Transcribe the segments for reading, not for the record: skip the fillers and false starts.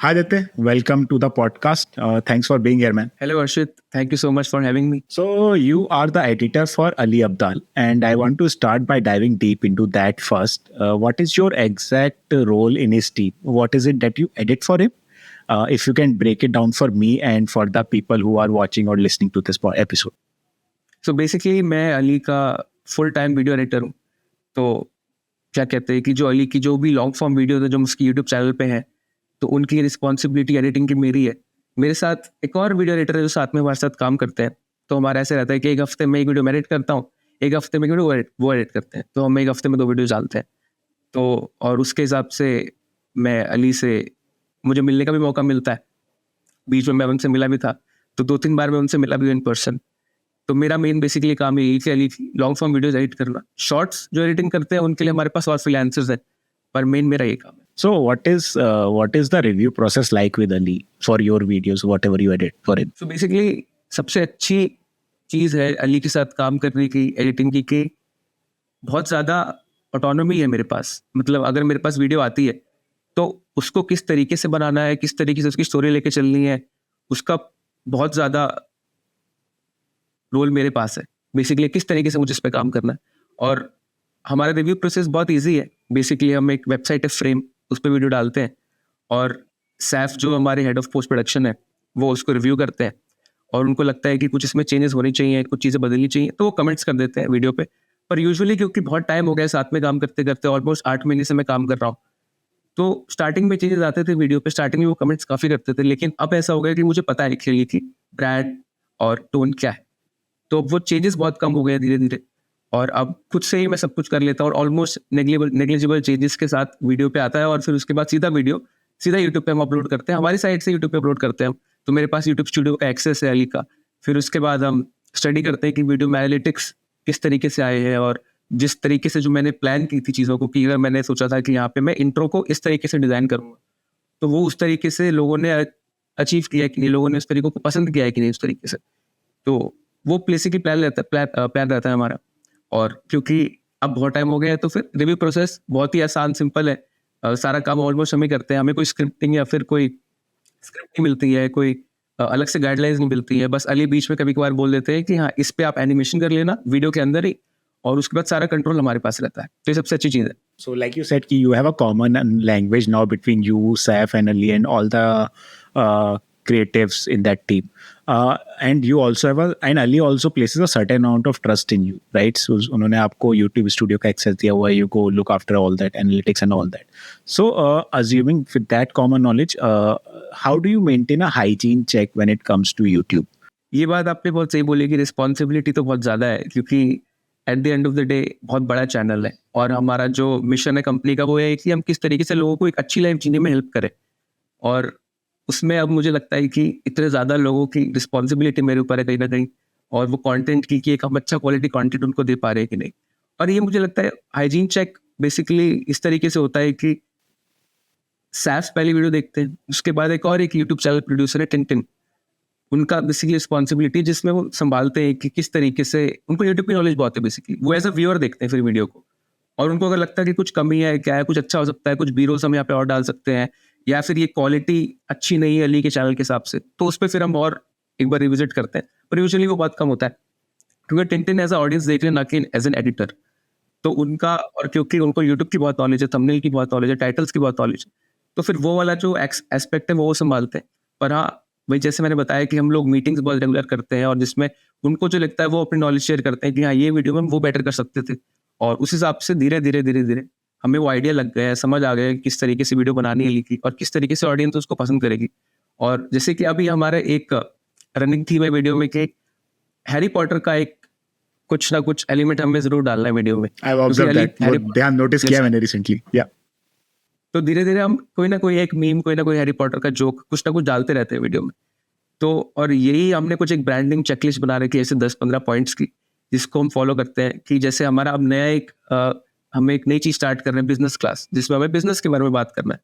Hi Aditya, welcome to the podcast. Thanks for being here, man. Hello, Arshit. Thank you so much for having me. So, you are the editor for Ali Abdal, and I want to start by diving deep into that first. What is your exact role in his team? What is it that you edit for him? If you can break it down for me and for the people who are watching or listening to this episode. So basically मैं अली का full time video editor हूँ. तो क्या कहते हैं कि जो अली की जो भी लॉन्ग फॉर्म वीडियो है जो उसकी यूट्यूब चैनल पे है, तो उनकी रिस्पॉन्सिबिलिटी एडिटिंग की मेरी है. मेरे साथ एक और वीडियो एडिटर है जो साथ में हमारे साथ काम करते हैं. तो हमारा ऐसे रहता है कि एक हफ्ते में एक वीडियो मैं एडिट करता हूँ, एक हफ्ते में वीडियो वो एडिट करते हैं. तो हम एक हफ्ते में 2 वीडियो डालते हैं. तो और उसके हिसाब से मैं अली से मुझे मिलने का भी मौका मिलता है. बीच में मैं उनसे मिला भी था, तो 2-3 बार मैं उनसे मिला भी इन पर्सन. तो मेरा मेन बेसिकली काम यही कि अली की लॉन्ग फॉर्म वीडियोस एडिट करना. शॉर्ट्स जो एडिटिंग करते हैं उनके लिए हमारे पास और फ्रीलांसर्स हैं, पर मेन मेरा ये काम है. So, what is the review process like with Ali for your videos, whatever you edit for him? So basically सबसे अच्छी चीज़ है अली के साथ काम करने की एडिटिंग की कि बहुत ज़्यादा ऑटोनॉमी है मेरे पास. मतलब अगर मेरे पास वीडियो आती है तो उसको किस तरीके से बनाना है, किस तरीके से उसकी स्टोरी लेके चलनी है, उसका बहुत ज़्यादा रोल मेरे पास है. बेसिकली किस तरीके से मुझे इस पर काम करना है. और हमारा रिव्यू प्रोसेस बहुत इजी है. बेसिकली हम एक वेबसाइट है फ्रेम, उस पर वीडियो डालते हैं और सैफ जो हमारे हेड ऑफ पोस्ट प्रोडक्शन है वो उसको रिव्यू करते हैं और उनको लगता है कि कुछ इसमें चेंजेस होनी चाहिए, कुछ चीज़ें बदलनी चाहिए, तो वो कमेंट्स कर देते हैं वीडियो पे. पर यूजुअली क्योंकि बहुत टाइम हो गया साथ में काम करते करते, ऑलमोस्ट 8 महीने से मैं काम कर रहा हूँ, तो स्टार्टिंग में चेंजेस आते थे वीडियो पे. स्टार्टिंग में वो कमेंट्स काफ़ी करते थे, लेकिन अब ऐसा हो गया कि मुझे पता है क्लियरली कि ब्रांड और टोन क्या है, तो वो चेंजेस बहुत कम हो गए धीरे धीरे. और अब खुद से ही मैं सब कुछ कर लेता हूँ और ऑलमोस्ट नेग्लिजिबल चेंजेस के साथ वीडियो पे आता है. और फिर उसके बाद सीधा यूट्यूब पे हम अपलोड करते हैं. हमारी साइट से यूट्यूब पे अपलोड करते हैं हम. तो मेरे पास यूट्यूब स्टूडियो का एक्सेस है अली का. फिर उसके बाद हम स्टडी करते हैं कि वीडियो में एनालिटिक्स किस तरीके से आए हैं, और जिस तरीके से जो मैंने प्लान की थी चीज़ों को, कि अगर मैंने सोचा था कि यहाँ पे मैं इंट्रो को इस तरीके से डिज़ाइन करूँगा, तो वो उस तरीके से लोगों ने अचीव किया कि नहीं, लोगों ने उस तरीके को पसंद किया है कि नहीं उस तरीके से. तो वो बेसिकली प्लान रहता है हमारा. और क्योंकि अब बहुत टाइम हो गया है तो फिर रिव्यू प्रोसेस बहुत ही आसान सिंपल है. सारा काम ऑलमोस्ट हम ही करते हैं. हमें कोई स्क्रिप्टिंग या फिर कोई स्क्रिप्ट नहीं मिलती है, कोई अलग से गाइडलाइंस नहीं मिलती है. बस अली बीच में कभी कभार बोल देते हैं कि हाँ इस पे आप एनिमेशन कर लेना वीडियो के अंदर ही, और उसके बाद सारा कंट्रोल हमारे पास रहता है. तो ये सबसे अच्छी चीज़ है. So, like you said, you have a common language now between you, Saif, and Ali, and all the creatives in that team. And you also and Ali also places a certain amount of trust in you, right? So, उन्होंने आपको YouTube Studio का access दिया हुआ है. You go look after all that analytics and all that. So, assuming with that common knowledge, how do you maintain a hygiene check when it comes to YouTube? ये बात आपने बहुत सही बोली कि रिस्पॉन्सिबिलिटी तो बहुत ज़्यादा है, क्योंकि at the end of the day बहुत बड़ा चैनल है और हमारा जो मिशन है कंपनी का वो है कि हम किस तरीके से लोगों को एक अच्छी लाइफ जीने में हेल्प करें. और उसमें अब मुझे लगता है कि इतने ज़्यादा लोगों की रिस्पॉन्सिबिलिटी मेरे ऊपर है कहीं ना कहीं, और वो कंटेंट की कि एक हम अच्छा क्वालिटी कंटेंट उनको दे पा रहे हैं कि नहीं. और ये मुझे लगता है हाइजीन चेक बेसिकली इस तरीके से होता है कि सैफ पहली वीडियो देखते हैं, उसके बाद एक यूट्यूब चैनल प्रोड्यूसर है टिन, उनका बेसिकली रिस्पॉन्सिबिलिटी जिसमें वो संभालते हैं कि किस तरीके से, उनको यूट्यूब की नॉलेज बहुत है. बेसिकली वो एज अ व्यूअर देखते हैं फिर वीडियो को, और उनको अगर लगता है कि कुछ कमी है, क्या है, कुछ अच्छा हो सकता है, कुछ बी रोल्स हम यहाँ पे और डाल सकते हैं, या फिर ये क्वालिटी अच्छी नहीं है अली के चैनल के हिसाब से, तो उस पर फिर हम और एक बार रिविजिट करते हैं. पर यूजुअली वो बहुत कम होता है, क्योंकि टिन एज अ ऑडियंस देख रहे हैं ना कि एज एन एडिटर. तो उनका, और क्योंकि उनको यूट्यूब की बहुत नॉलेज है, थंबनेल की बहुत नॉलेज है, टाइटल्स की बहुत नॉलेज है, तो फिर वो वाला जो एस्पेक्ट है वो संभालते हैं. पर हाँ, वही जैसे मैंने बताया कि हम लोग मीटिंग्स बहुत रेगुलर करते हैं, और जिसमें उनको जो लगता है वो अपनी नॉलेज शेयर करते हैं कि हाँ ये वीडियो में वो बेटर कर सकते थे, और उस हिसाब से धीरे धीरे हमें वो आइडिया लग गया है, समझ आ गया है किस तरीके से वीडियो बनानी है की, और किस तरीके से ऑडियंस उसको पसंद करेगी. और जैसे कि अभी हमारे एक रनिंग थी में वीडियो में कि हैरी पॉटर का एक कुछ ना कुछ एलिमेंट हमें जरूर डालना है वीडियो में. ध्यान नोटिस किया मैंने रिसेंटली. तो धीरे धीरे हम कोई ना कोई एक मीम, कोई ना कोई हैरी पॉटर का जोक कुछ ना कुछ डालते रहते हैं वीडियो में. तो और यही हमने कुछ एक ब्रांडिंग चेकलिस्ट बना रखी है ऐसे 10-15 पॉइंट्स की, जिसको हम फॉलो करते हैं. कि जैसे हमारा अब नया हम एक नई चीज़ स्टार्ट कर रहे हैं, बिजनेस क्लास, जिसमें हमें बिजनेस के बारे में बात करना है.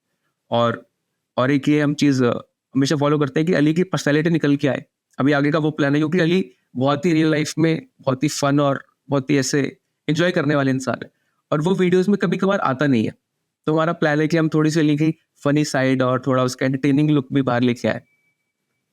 और एक ये हम चीज़ हमेशा फॉलो करते हैं कि अली की पर्सनैलिटी निकल के आए. अभी आगे का वो प्लान है, क्योंकि अली बहुत ही रियल लाइफ में बहुत ही फन और बहुत ही ऐसे एंजॉय करने वाले इंसान है, और वो वीडियोज़ में कभी कभार आता नहीं है. तो हमारा प्लान है कि हम थोड़ी सी अली की फनी साइड और थोड़ा उसका एंटरटेनिंग लुक भी बाहर लेके आए।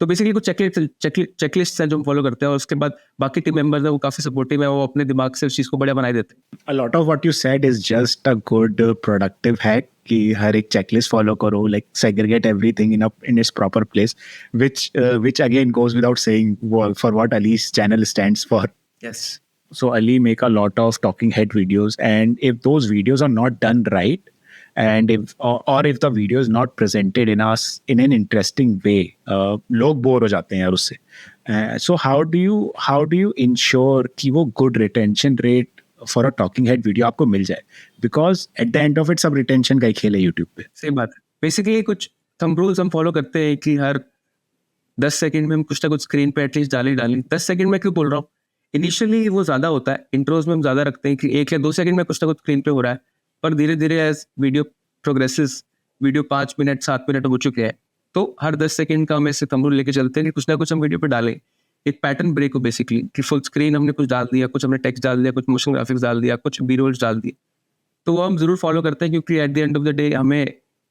तो बेसिकली कुछ चेकलिस्ट हैं जो हम फॉलो करते हैं, और उसके बाद बाकी टीम मेंबर्स हैं वो काफ़ी सपोर्टिव है, वो अपने दिमाग से उस चीज़ को बढ़िया बनाए देते हैं। A lot of what you said is just a good productive hack कि हर एक checklist follow करो, like segregate everything in its proper place, which again goes without saying for what Ali's channel stands for. Yes. So Ali make a lot of talking head videos, and if those videos are not done right, and if the video is not presented in an interesting way, लोग bore हो जाते हैं यार उससे. So how do you ensure कि वो good retention rate for a talking head video आपको मिल जाए? Because at the end of it सब retention का ही खेल है YouTube पे. सही बात है। बेसिकली कुछ थंब रूल्स हम फॉलो करते हैं कि हर 10 सेकंड में हम कुछ ना कुछ स्क्रीन पे एटलीस्ट डालें। 10 सेकंड में क्यों बोल रहा हूँ, इनिशियली वो ज़्यादा होता है, इंट्रोज में हम ज़्यादा रखते हैं कि 1 या 2 सेकंड में कुछ ना कुछ स्क्रीन पे हो रहा है, पर धीरे धीरे as video progresses, video 5 minute 7 minute हो चुके हैं, तो हर 10 सेकंड का हम ऐसे थंब रूल लेके चलते हैं कि कुछ ना कुछ हम वीडियो पे डालें, एक पैटर्न ब्रेक हो बेसिकली, कि फुल स्क्रीन हमने कुछ डाल दिया, कुछ हमने टेक्स्ट डाल दिया, कुछ मोशन ग्राफिक्स डाल दिया, कुछ बी रोल्स डाल दिए, तो वो हम जरूर फॉलो करते हैं, क्योंकि at the end of the day हमें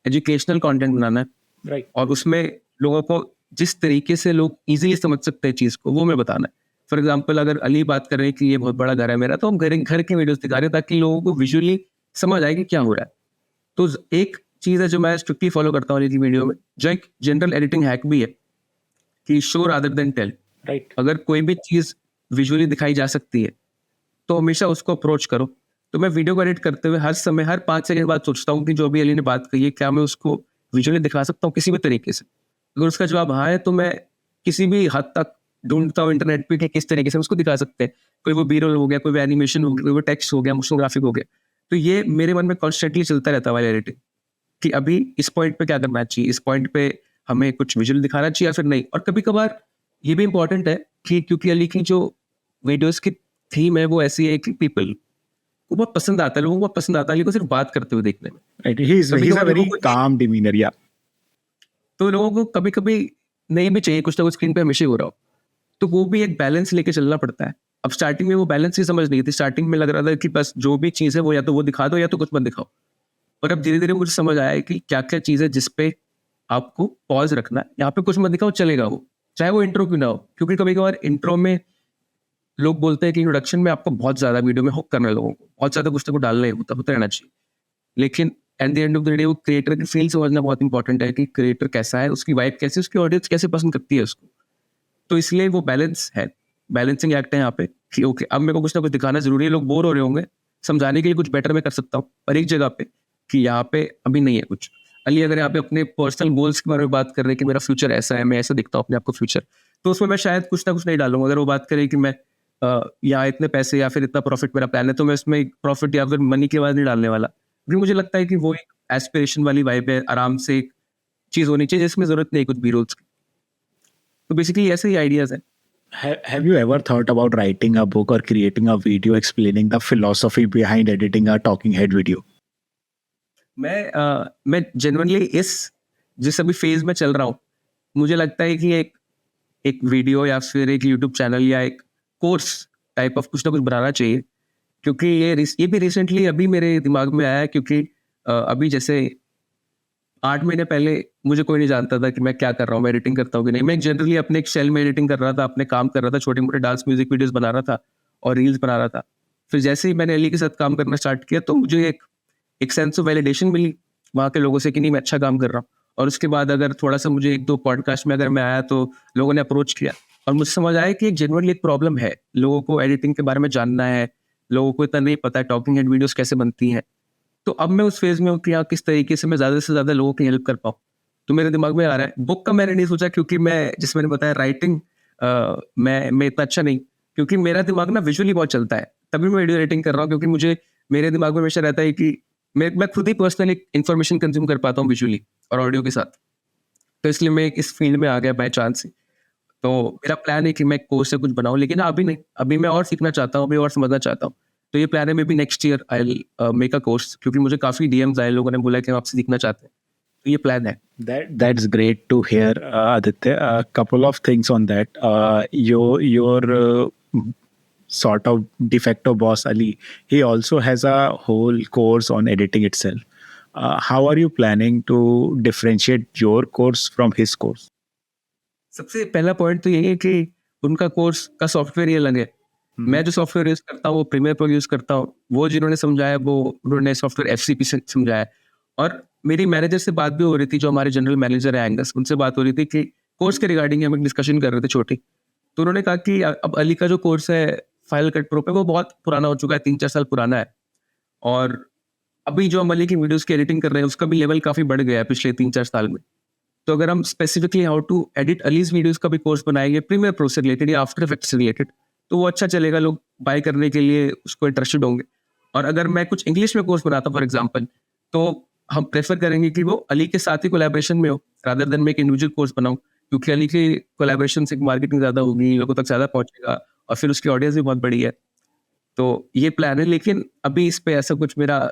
एजुकेशनल कंटेंट बनाना है, Right. और उसमें लोगों को जिस तरीके से लोग इजीली समझ सकते हैं चीज़ को, वो हमें बताना है। फॉर एग्जांपल अगर अली बात कर रहे हैं कि ये बहुत बड़ा घर है मेरा, तो हम घर के वीडियोस दिखा रहे हैं ताकि लोगों को विजुअली समझ आए कि क्या हो रहा है। तो एक चीज़ है जो मैं स्ट्रिक्टली फॉलो करता हूँ अली की वीडियो में, जो एक जनरल एडिटिंग हैक भी है, कि show rather than tell. Right. अगर कोई भी चीज़ विजुअली दिखाई जा सकती है तो हमेशा उसको अप्रोच करो। तो मैं वीडियो को एडिट करते हुए हर समय, हर 5 सेकंड बाद सोचता हूँ कि जो अभी अली ने बात कही है, क्या मैं उसको विजुअली दिखा सकता हूँ किसी भी तरीके से? अगर उसका जवाब हाँ है, तो मैं किसी भी हद तक ढूंढता हूँ इंटरनेट पे कि किस तरीके से हम उसको दिखा सकते हैं। कोई वो बी रोल हो गया, कोई वो एनिमेशन हो गया, कोई वो टेक्स्ट हो गया, मोशन ग्राफिक हो गया। तो ये मेरे मन में कॉन्स्टेंटली चलता रहता है वाली एडिटिंग, कि अभी इस पॉइंट पे क्या करना चाहिए, इस पॉइंट पे हमें कुछ विजुअल दिखाना चाहिए या फिर नहीं। और कभी कभार ये भी इंपॉर्टेंट है कि क्योंकि अली की जो वीडियोस की थीम है वो ऐसी है कि पीपल को बहुत पसंद आता है, लोगों को बहुत पसंद आता है अली को सिर्फ बात करते हुए देखने में। Right. He's a कभी-कभार very लोगों को calm demeanor. Yeah. तो लोगों को कभी कभी नहीं भी चाहिए कुछ ना कुछ स्क्रीन पे हमेशा ही हो रहा हो, तो वो भी एक बैलेंस लेके चलना पड़ता है। अब स्टार्टिंग में वो बैलेंस ही समझ नहीं थी, स्टार्टिंग में लग रहा था कि बस जो भी चीज़ है वो या तो वो दिखा दो या तो कुछ मत दिखाओ। और अब धीरे धीरे मुझे समझ आया है कि क्या क्या चीज़ है जिसपे आपको पॉज रखना है, यहाँ पे कुछ मत दिखाओ चलेगा, वो चाहे वो इंट्रो क्यों ना हो। क्योंकि कभी कभार इंट्रो में लोग बोलते हैं कि इंट्रोडक्शन में आपको बहुत ज़्यादा वीडियो में हुक करना है लोगों को, बहुत ज़्यादा कुछ ना कुछ डालना होता रहना चाहिए। लेकिन at the end of the day वो क्रिएटर की फील समझना बहुत इंपॉर्टेंट है, कि क्रिएटर कैसा है, उसकी वाइब कैसी है, उसकी ऑडियंस कैसे पसंद करती है उसको। तो इसलिए वो बैलेंस है, बैलेंसिंग एक्ट है यहाँ पे, कि ओके अब मेरे को कुछ ना कुछ दिखाना जरूरी है, लोग बोर हो रहे होंगे, समझाने के लिए कुछ बेटर मैं कर सकता हूँ, पर एक जगह पे कि यहाँ पे अभी नहीं है कुछ। अली अगर यहाँ पे अपने पर्सनल गोल्स के बारे में बात कर रहे हैं कि मेरा फ्यूचर ऐसा है, मैं ऐसा दिखता हूँ अपने आपको फ्यूचर, तो उसमें मैं शायद कुछ ना कुछ नहीं डालूंगा। अगर वो बात करे कि मैं यहाँ इतने पैसे या फिर इतना प्रॉफिट मेरा प्लान है, तो मैं इसमें प्रॉफिट या फिर मनी की आवाज नहीं डालने वाला, क्योंकि मुझे लगता है कि वो एक एस्पिरेशन वाली वाइब है, आराम से एक चीज होनी चाहिए जिसमें जरूरत नहीं कुछ बी रोल्स की। तो बेसिकली ऐसे ही आइडियाज हैं। Have you ever thought about writing a book or creating a video explaining the philosophy behind editing a talking head video? मैं जेन्युइनली जिस अभी फेज में चल रहा हूँ, मुझे लगता है कि एक वीडियो या फिर एक यूट्यूब चैनल या एक कोर्स टाइप ऑफ कुछ ना कुछ बनाना चाहिए। क्योंकि ये भी रिसेंटली अभी मेरे दिमाग में आया है, क्योंकि अभी जैसे 8 महीने पहले मुझे कोई नहीं जानता था कि मैं क्या कर रहा हूँ, मैं एडिटिंग करता हूँ कि नहीं। मैं जनरली अपने एक शेल में एडिटिंग कर रहा था, अपने काम कर रहा था, छोटे मोटे डांस म्यूजिक वीडियोस बना रहा था और रील्स बना रहा था। फिर जैसे ही मैंने अली के साथ काम करना स्टार्ट किया, तो मुझे एक सेंस ऑफ वैलिडेशन मिली वहाँ के लोगों से कि नहीं मैं अच्छा काम कर रहा हूँ। और उसके बाद अगर थोड़ा सा मुझे 1-2 पॉडकास्ट में अगर मैं आया, तो लोगों ने अप्रोच किया और मुझे समझ आया कि एक जेन्युइनली एक प्रॉब्लम है, लोगों को एडिटिंग के बारे में जानना है, लोगों को इतना नहीं पता है टॉकिंग हेड वीडियोस कैसे बनती हैं। तो अब मैं उस फेज में हूँ कि यहाँ किस तरीके से मैं ज़्यादा से ज़्यादा लोगों की हेल्प कर पाऊँ। तो मेरे दिमाग में आ रहा है, बुक का मैंने नहीं सोचा, क्योंकि मैं जिस मैंने बताया राइटिंग मैं इतना अच्छा नहीं, क्योंकि मेरा दिमाग ना विजुअली बहुत चलता है, तभी मैं वीडियो एडिटिंग कर रहा हूँ, क्योंकि मुझे मेरे दिमाग में हमेशा रहता है कि मैं खुद ही पर्सनली इन्फॉर्मेशन कंज्यूम कर पाता हूँ विजुअली और ऑडियो के साथ। तो इसलिए मैं इस फील्ड में आ गया बाय चांस ही। तो मेरा प्लान है कि मैं कोर्स से कुछ बनाऊं, लेकिन अभी नहीं, अभी मैं और सीखना चाहता हूँ, अभी और समझना चाहता हूँ। तो ये प्लान है, may be next year I will make a course, क्योंकि मुझे काफ़ी डीएम्स आए, लोगों ने बोला कि हम आपसे सीखना चाहते हैं। तो ये प्लान है। That's great to hear, Aditya. A couple of things on that. Your sort of de facto boss Ali, he also has a whole course on editing itself. how are you planning to differentiate your course from his course? सबसे पहला point तो यही है कि उनका course का software ही अलग है। मैं जो सॉफ्टवेयर यूज करता हूँ वो प्रीमियर प्रो यूज करता हूँ, वो जिन्होंने समझाया वो उन्होंने सॉफ्टवेयर एफसीपी से समझाया। और मेरी मैनेजर से बात भी हो रही थी, जो हमारे जनरल मैनेजर है एंगस, उनसे बात हो रही थी कि कोर्स के रिगार्डिंग हम एक डिस्कशन कर रहे थे छोटी। तो उन्होंने कहा कि अब अली का जो कोर्स है फाइनल कट प्रो पे वो बहुत पुराना हो चुका है, 3-4 साल पुराना है। और अभी जो हम अली की वीडियोस की एडिटिंग कर रहे हैं उसका भी लेवल काफी बढ़ गया है पिछले 3-4 साल में। तो अगर हम specifically how to edit Ali's videos का भी कोर्स बनाएंगे प्रीमियर प्रो से रिलेटेड या आफ्टर इफेक्ट्स से रिलेटेड, तो वो अच्छा चलेगा, लोग बाय करने के लिए उसको इंटरेस्टेड होंगे। और अगर मैं कुछ इंग्लिश में कोर्स बनाता हूँ फॉर एग्जाम्पल, तो हम प्रेफर करेंगे कि वो अली के साथ ही कोलैबोरेशन में हो रादर देन मैं एक इंडिविजुअल कोर्स बनाऊं, क्योंकि अली की कोलैबोरेशन से मार्केटिंग ज्यादा होगी, लोगों तक ज्यादा पहुंचेगा और फिर उसकी ऑडियंस भी बहुत बड़ी है। तो ये प्लान है, लेकिन अभी इस पे ऐसा कुछ मेरा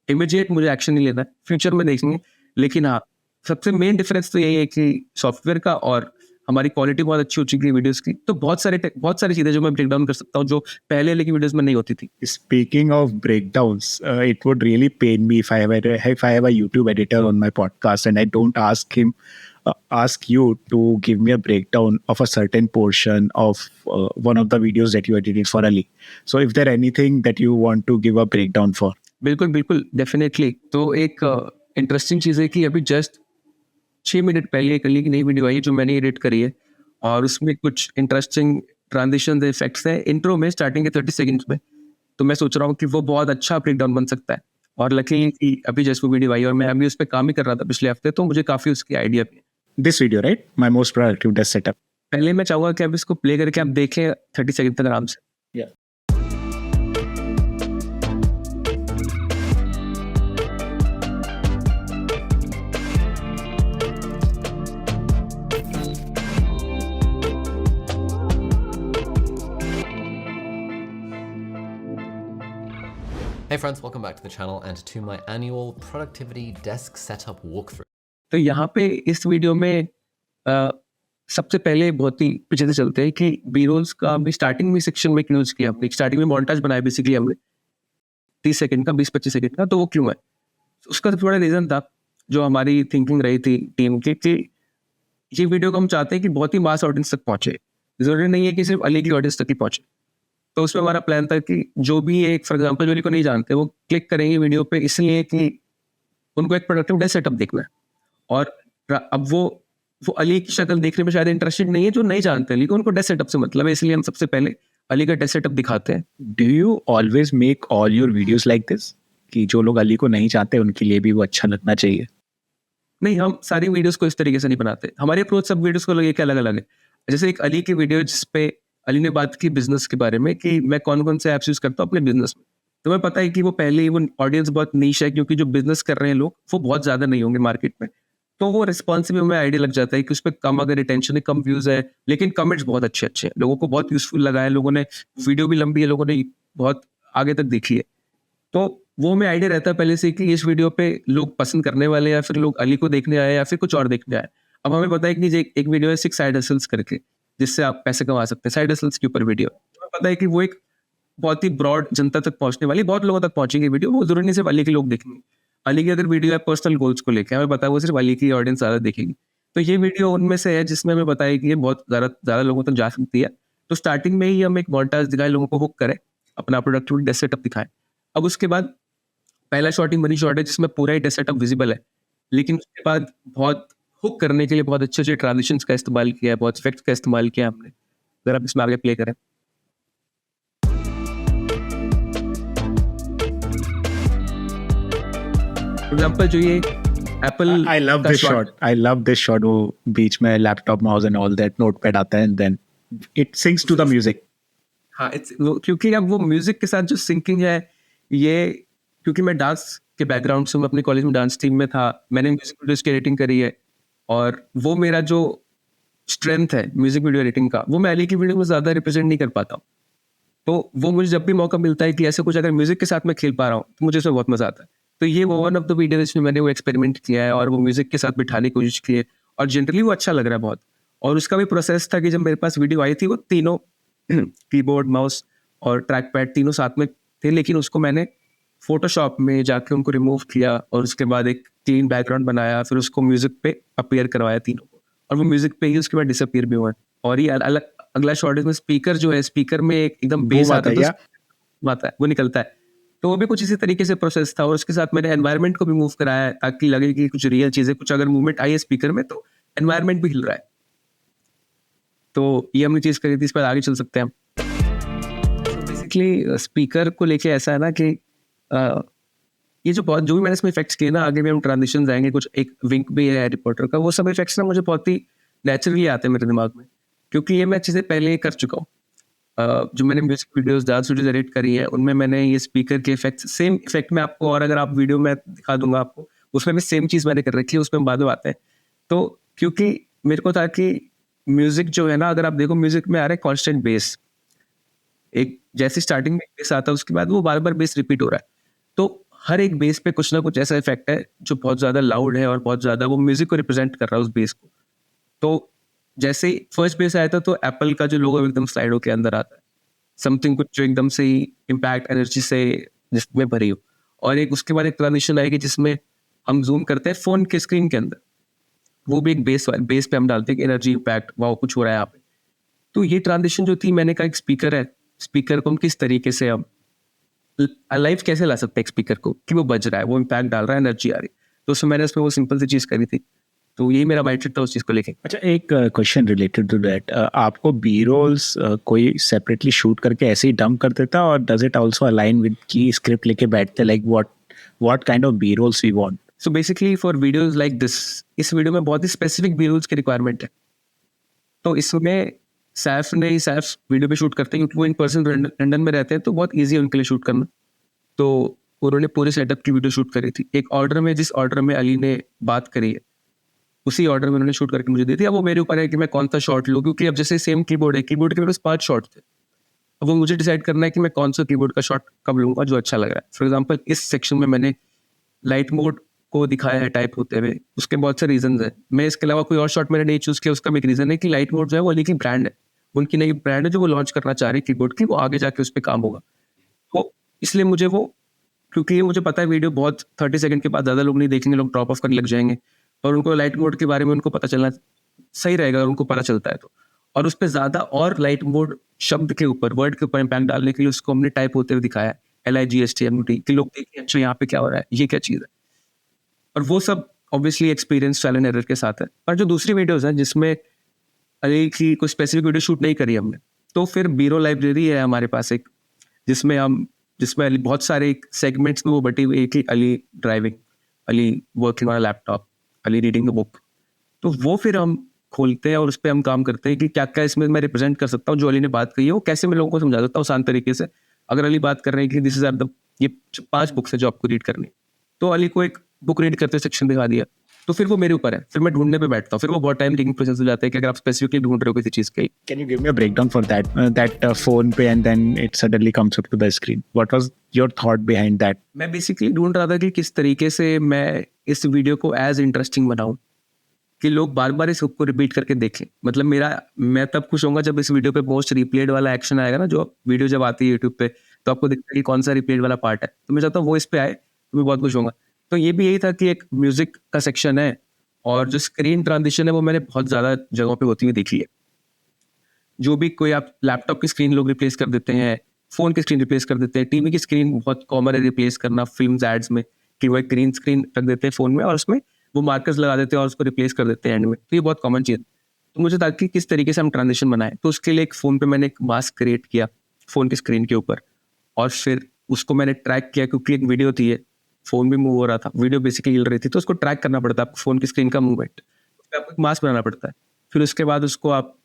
इमीडिएट मुझे एक्शन नहीं लेना है, फ्यूचर में देखेंगे। लेकिन हाँ, सबसे मेन डिफरेंस तो यही है कि सॉफ्टवेयर का, और हमारी क्वालिटी बहुत अच्छी हो चुकी है वीडियोस की। तो बहुत सारी चीजें जो मैं ब्रेक डाउन कर सकता हूँ जो पहले वाली वीडियोस में नहीं होती थी। Speaking of breakdowns, it would really pain me if I have a YouTube editor on my podcast and I don't ask you to give me a breakdown of a certain portion of one of the videos that you edited for Ali. So, if there anything that you want to give a breakdown for? बिल्कुल बिल्कुल, definitely. तो एक interesting चीज़ है कि अभी just 6 minute पहले एक अली की नई वीडियो आई जो मैंने एडिट करी है, और उसमें कुछ इंटरेस्टिंग ट्रांजिशन इफेक्ट्स हैं इंट्रो में स्टार्टिंग के 30 सेकंड्स में। तो मैं सोच रहा हूँ कि वो बहुत अच्छा ब्रेकडाउन बन सकता है, और लकीली कि अभी जस्ट वो वीडियो आई और मैं अभी उस पर काम ही कर रहा था पिछले हफ्ते, तो मुझे काफ़ी उसकी आइडिया भी है। This video, right? My most productive desk setup. पहले मैं चाहूँगा कि आप इसको प्ले करके आप देखें 30 सेकंड तक आराम से। Yeah. Hey friends, welcome back to the channel and to my annual productivity desk setup walkthrough. तो यहाँ पे इस वीडियो में सबसे पहले बहुत ही पीछे से चलते हैं कि बी रोल्स का हमने स्टार्टिंग में सेक्शन में क्यों यूज किया। हमने स्टार्टिंग में मॉन्टाज बनाया बेसिकली हमने 30 सेकंड का, 20-25 सेकंड का। तो वो क्यों है, उसका तो थोड़ा रीजन था जो हमारी थिंकिंग रही थी टीम की कि ये वीडियो को हम चाहते हैं कि बहुत ही मास ऑडियंस तक पहुंचे, जरूरी नहीं है कि सिर्फ अली की ऑडियंस तक ही पहुंचे। तो उसमें हमारा प्लान था कि जो भी एक फॉर एग्जाम्पल जो अली को नहीं जानते वो क्लिक करेंगे वीडियो पे इसलिए कि उनको एक प्रोडक्टिव डेस्क सेटअप देखना है। और अब वो अली की शक्ल देखने में शायद इंटरेस्टेड नहीं है जो नहीं जानते अली को, उनको डेस्क सेटअप से मतलब है, इसलिए हम सबसे पहले अली का डेस्क सेटअप दिखाते हैं। Do you always make all your videos like this? कि जो लोग अली को नहीं चाहते उनके लिए भी वो अच्छा लगना चाहिए? नहीं, हम सारी वीडियोस को इस तरीके से नहीं बनाते। हमारी अप्रोच सब वीडियोस को लेके अलग अलग है। जैसे एक अली की वीडियो जिसपे अली ने बात की बिजनेस के बारे में कि मैं कौन कौन से ऐप्स यूज करता हूँ अपने बिजनेस में। तो मैं पता है कि वो पहले ही वो ऑडियंस बहुत नीश है, क्योंकि जो बिजनेस कर रहे हैं लोग वो बहुत ज्यादा नहीं होंगे मार्केट में। तो वो रिस्पॉन्सिव में आइडिया लग जाता है कि उस पर कम अगर रिटेंशन है, कम व्यूज है, लेकिन कमेंट्स बहुत अच्छे हैं, लोगों को बहुत यूजफुल लगा है, लोगों ने वीडियो भी लंबी है, लोगों ने बहुत आगे तक देखी है। तो वो हमें आइडिया रहता है पहले से कि इस वीडियो पे लोग पसंद करने वाले हैं, या फिर लोग अली को देखने आए या फिर कुछ और देखने आए। अब हमें पता है कि एक वीडियो है 6 साइड हसल्स करके, जिससे आप पैसे कमा सकते हैं, साइड हसल्स के ऊपर वीडियो। हमें पता है कि वो एक बहुत ही ब्रॉड जनता तक पहुंचने वाली, बहुत लोगों तक पहुंचेगी वीडियो, वो जरूरी नहीं सिर्फ अली के लोग देखेंगे। अली की अगर वीडियो है पर्सनल गोल्स को लेकर, हमें पता है वो सिर्फ अली की ऑडियंस ज्यादा देखेगी। तो ये वीडियो उनमें से है जिसमें हमें पता है कि ये बहुत ज्यादा लोगों तक जा सकती है। तो स्टार्टिंग में ही हम एक मॉन्टाज दिखाए, लोगों को हुक करें, अपना प्रोडक्टिविटी डेस्क सेटअप दिखाएं। अब उसके बाद पहला शॉट ही मनी शॉट है जिसमें पूरा ही डेस्क सेटअप विजिबल है, लेकिन उसके बाद बहुत हुक करने के लिए बहुत अच्छे ट्रांजिशंस का इस्तेमाल किया है, बहुत इफेक्ट्स का इस्तेमाल किया हमने। जरा इसमें आगे प्ले करें। फॉर एग्जांपल जो ये Apple I love this shot. I love this shot. वो बीच में laptop mouse and all that notepad आता है and then it syncs to the music. हाँ, क्योंकि अब वो म्यूजिक के साथ जो सिंकिंग है, ये क्योंकि मैं डांस के बैकग्राउंड से, मैं अपने कॉलेज में डांस टीम में था, मैंने म्यूजिक वीडियोस की एडिटिंग करी है, और वो मेरा जो स्ट्रेंथ है म्यूजिक वीडियो एडिटिंग का, वो मैं अली की वीडियो में ज्यादा रिप्रेजेंट नहीं कर पाता हूँ। तो वो मुझे जब भी मौका मिलता है कि ऐसे कुछ अगर म्यूजिक के साथ मैं खेल पा रहा हूँ तो मुझे उसमें बहुत मजा आता है। तो ये वो वन ऑफ द वीडियो जिसमें मैंने वो एक्सपेरिमेंट किया है और वो म्यूजिक के साथ बिठाने की कोशिश की है, और जनरली वो अच्छा लग रहा है बहुत। और उसका भी प्रोसेस था कि जब मेरे पास वीडियो आई थी वो तीनों कीबोर्ड, माउस और ट्रैक पैड तीनों साथ में थे, लेकिन उसको मैंने फोटोशॉप में जाके उनको रिमूव किया और उसके बाद एक क्लीन बैकग्राउंड बनाया, फिर उसको म्यूजिक पे अपीयर करवाया तीनों को, और वो म्यूजिक पे ही उसके बाद डिसअपीयर भी हुआ। और ये अलग अगला शॉट इसमें स्पीकर जो है, स्पीकर में एकदम बेस आता है, क्या? तो आता है, वो निकलता है। तो वो भी कुछ इसी तरीके से प्रोसेस था, और उसके साथ मैंने एनवायरनमेंट को भी मूव कराया है, ताकि लगे कि कुछ रियल चीजें, कुछ अगर मूवमेंट आई है स्पीकर में तो एनवायरनमेंट भी हिल रहा है। तो ये हमने चीज करी थी, इस पर आगे चल सकते हैं हम। बेसिकली स्पीकर को लेके ऐसा है ना कि ये जो भी मैंने इसमें इफेक्ट्स किए ना, आगे भी हम ट्रांजिशन जाएंगे, कुछ एक विंक भी है हैरी पॉटर का, वो सब इफेक्ट्स ना मुझे बहुत ही नेचुरली आते हैं मेरे दिमाग में, क्योंकि ये मैं चीज़ें पहले ही कर चुका हूँ। जो मैंने music videos, dance videos edit करी है, उनमें मैंने ये स्पीकर के इफेक्ट्स, सेम इफेक्ट में आपको, और अगर आप वीडियो में दिखा दूंगा आपको, उसमें भी सेम चीज़ मैंने कर रखी है, उसमें बाद में आते हैं। तो क्योंकि मेरे को था कि म्यूजिक जो है ना, अगर आप देखो म्यूजिक में आ रहा है कॉन्स्टेंट बेस, एक जैसे स्टार्टिंग में बेस आता है उसके बाद वो बार बार बेस रिपीट हो रहा है, तो हर एक बेस पे कुछ ना कुछ ऐसा इफेक्ट है जो बहुत ज्यादा लाउड है और बहुत ज्यादा वो म्यूजिक को रिप्रेजेंट कर रहा है उस बेस को। तो जैसे फर्स्ट बेस आया था तो एप्पल का जो लोगो एकदम स्लाइड होकर अंदर आता है, समथिंग कुछ जो एकदम से ही इम्पैक्ट एनर्जी से जिसमें भरी हो, और एक उसके बाद एक ट्रांजिशन आएगी जिसमें हम जूम करते हैं फोन के स्क्रीन के अंदर, वो भी एक बेस पे हम डालते हैं कि एनर्जी इम्पैक्ट, वाओ कुछ हो रहा है यहाँ पे। तो ये ट्रांजिशन जो थी, मैंने कहा एक स्पीकर है, स्पीकर को हम किस तरीके से हम लाइव कैसे ला सकते हैं एक स्पीकर को, कि वो बज रहा है, वो इम्पैक्ट डाल रहा है, एनर्जी आ रही। तो उसमें मैंने उसमें वो सिंपल सी चीज़ करी थी, तो यही मेरा माइंडसेट था उस चीज़ को लेके। अच्छा, एक क्वेश्चन रिलेटेड टू दैट, आपको बी रोल्स कोई सेपरेटली शूट करके ऐसे ही डंप कर देता, और does it also align with की स्क्रिप्ट लेके बैठते, like what kind of B rolls we want? So basically for videos like this, इस वीडियो में बहुत ही स्पेसिफिक बी रोल्स की रिक्वायरमेंट है, तो इसमें सैफ वीडियो पे शूट करते हैं, क्योंकि वो इन पर्सन लंदन में रहते हैं, तो बहुत ईजी है उनके लिए शूट करना। तो उन्होंने पूरे सेटअप की वीडियो शूट करी थी एक ऑर्डर में, जिस ऑर्डर में अली ने बात करी है उसी ऑर्डर में उन्होंने शूट करके मुझे दी थी। अब वो मेरे ऊपर है कि मैं कौन सा शॉट लूँ, क्योंकि अब जैसे सेम कीबोर्ड है, कीबोर्ड के मेरे पास 5 शॉट थे, अब वो मुझे डिसाइड करना है कि मैं कौन सा कीबोर्ड का शॉट कब लूँगा जो अच्छा लग रहा है। फॉर एग्जाम्पल इस सेक्शन में मैंने लाइट मोड को दिखाया है टाइप होते हुए, उसके बहुत से रीजन है। मैं इसके अलावा कोई और शॉट मैंने नहीं चूज किया, उसका भी एक रीजन है कि लाइट मोड जो है वो अली की ब्रांड है, उनकी नई ब्रांड है जो वो लॉन्च करना चाह रही है कीबोर्ड की, वो आगे जाके उस पर काम होगा। तो इसलिए मुझे वो, क्योंकि ये मुझे पता है वीडियो बहुत 30 सेकंड के बाद ज़्यादा लोग नहीं देखेंगे, लोग ड्रॉप ऑफ करने लग जाएंगे, और उनको लाइट मोड के बारे में उनको पता चलना सही रहेगा अगर उनको पता चलता है तो। और उस पर ज़्यादा और लाइट मोड शब्द के ऊपर, वर्ड के ऊपर इम्पैक्ट डालने के लिए उसको हमने टाइप होते हुए दिखाया है, LIGSTMOD, कि लोग देखें अच्छा यहाँ पे क्या हो रहा है, ये क्या चीज़ है। और वो सब obviously experience, trial and error के साथ है। पर जो दूसरी वीडियोस हैं जिसमें अली की कोई स्पेसिफिक वीडियो शूट नहीं करी हमने, तो फिर बीरो लाइब्रेरी है हमारे पास एक, जिसमें अली बहुत सारे सेगमेंट्स में वो बटी हुई है कि Ali driving, Ali working on laptop, Ali reading the book. तो वो फिर हम खोलते हैं और उस पर हम काम करते हैं कि क्या क्या इसमें मैं रिप्रेजेंट कर सकता हूँ, जो अली ने बात कही है वो कैसे मैं लोगों को समझा सकता हूँ आसान तरीके से। अगर अली बात कर रहे हैं कि दिस इज आर द, ये 5 बुक्स है जो आपको रीड करनी, तो अली को एक बुक रीड करते सेक्शन दिखा दिया, तो फिर वो मेरे ऊपर है, फिर मैं ढूंढने पे बैठता हूँ, फिर वो बहुत टाइम टेकिंग प्रोसेस हो जाता है कि अगर आप स्पेसिफिकली ढूंढ रहे हो किसी चीज़ की। Can you give me a breakdown for that phone पे and then it suddenly comes up to the screen? What was your thought behind that? मैं बेसिकली ढूंढ रहा था कि किस तरीके से मैं इस वीडियो को एज इंटरेस्टिंग बनाऊं कि लोग बार बार इस हुक को रिपीट करके देखें। मतलब मैं तब खुश होऊंगा जब इस वीडियो पे मोस्ट रिप्लेड वाला एक्शन आएगा ना, जो वीडियो जब आती है यूट्यूब पे तो आपको दिखता है कि कौन सा रिप्लेड वाला पार्ट है, तो मैं चाहता हूँ वो इस पे आए, तो मैं बहुत खुश होऊंगा। तो ये भी यही था कि एक म्यूजिक का सेक्शन है, और जो स्क्रीन ट्रांजिशन है वो मैंने बहुत ज़्यादा जगहों पे होती हुई देखी है। जो भी कोई आप लैपटॉप की स्क्रीन लोग रिप्लेस कर देते हैं, फ़ोन की स्क्रीन रिप्लेस कर देते हैं, टीवी की स्क्रीन बहुत कॉमन है रिप्लेस करना फिल्म्स एड्स में, कि वो एक ग्रीन स्क्रीन रख देते हैं फ़ोन में और उसमें वो मार्कर्स लगा देते हैं और उसको रिप्लेस कर देते हैं एंड में। तो ये बहुत कॉमन चीज़। तो मुझे था कि किस तरीके से हम ट्रांजिशन बनाएं, तो उसके लिए एक फ़ोन पे मैंने एक मास्क क्रिएट किया फ़ोन की स्क्रीन के ऊपर, और फिर उसको मैंने ट्रैक किया, क्योंकि एक वीडियो थी, फ़ोन भी मूव हो रहा था, वीडियो बेसिकली हिल रही थी, तो उसको ट्रैक करना पड़ता है आपको फ़ोन की स्क्रीन का मूवमेंट, आपको एक मास्क बनाना पड़ता है। फिर उसके बाद उसको आप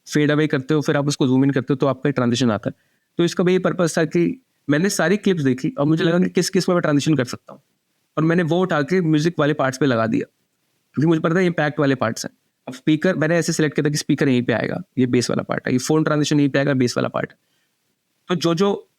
फेड अवे करते हो, फिर आप उसको जूम इन करते हो, तो आपका ट्रांजिशन आता है। तो इसका भी ये पर्पस था कि मैंने सारी क्लिप्स देखी और मुझे लगा कि किस किस में मैं ट्रांजिशन कर सकता हूँ, और मैंने वो उठा के म्यूजिक वाले पार्ट्स पे लगा दिया, क्योंकि मुझे पता है इम्पैक्ट वाले पार्ट्स हैं। अब स्पीकर मैंने ऐसे सिलेक्ट किया था कि स्पीकर यहीं पे आएगा, ये बेस वाला पार्ट है, ये फोन ट्रांजिशन यहीं पे आएगा, बेस वाला पार्ट है। तो जो